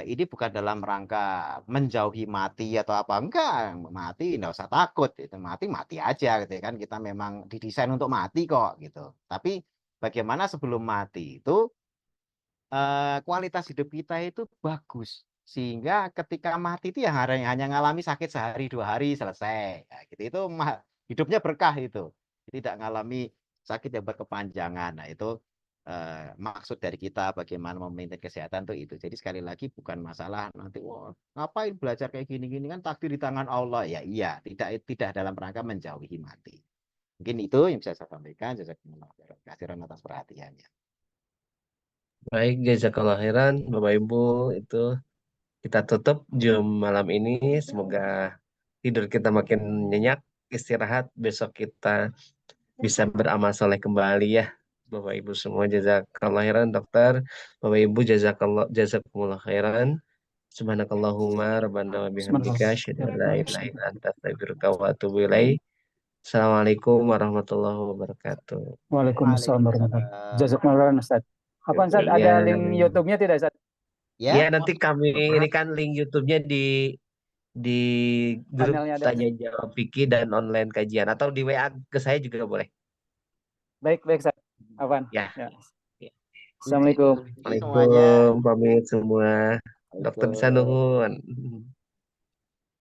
ini bukan dalam rangka menjauhi mati atau apa. Enggak, mati nggak usah takut. Itu mati mati aja gitu kan. Kita memang didesain untuk mati kok gitu. Tapi bagaimana sebelum mati itu kualitas hidup kita itu bagus. Sehingga ketika mati itu yang hanya ngalami sakit sehari 2 hari selesai. Ya, gitu. Itu hidupnya berkah itu. Tidak ngalami sakit yang berkepanjangan. Nah, itu maksud dari kita bagaimana memaintain kesehatan tuh itu. Jadi sekali lagi bukan masalah nanti wah, ngapain belajar kayak gini-gini kan takdir di tangan Allah. Ya iya, tidak dalam rangka menjauhi mati. Mungkin itu yang bisa saya sampaikan. Jazakumullah khairan atas perhatiannya. Baik, jazakallah khairan, Bapak Ibu. Itu kita tutup Zoom malam ini. Semoga tidur kita makin nyenyak, istirahat. Besok kita bisa beramal soleh kembali ya. Bapak Ibu semua jazakallah khairan, dokter. Bapak Ibu jazakumullah khairan. Subhanakallahumma rabbana wa bihamdika Bismillah. asyhadu an la ilaha illa anta astaghfiruka wa atubu ilaik. Assalamualaikum warahmatullahi wabarakatuh. Waalaikumsalam warahmatullahi wabarakatuh. Jazakumullah Ustaz. Apa Ustaz Ya, ada link YouTube-nya tidak Ustaz? ya Ya, nanti kami ini kan link YouTube-nya di grup Panelnya ada. tanya jawab Vicky dan online kajian atau di WA ke saya juga boleh. Baik, baik Ustaz. Afwan. Ya. Ya. Ya. Assalamualaikum. semuanya. Waalaikumsalam pamit semua. Dokter bisa nuhun.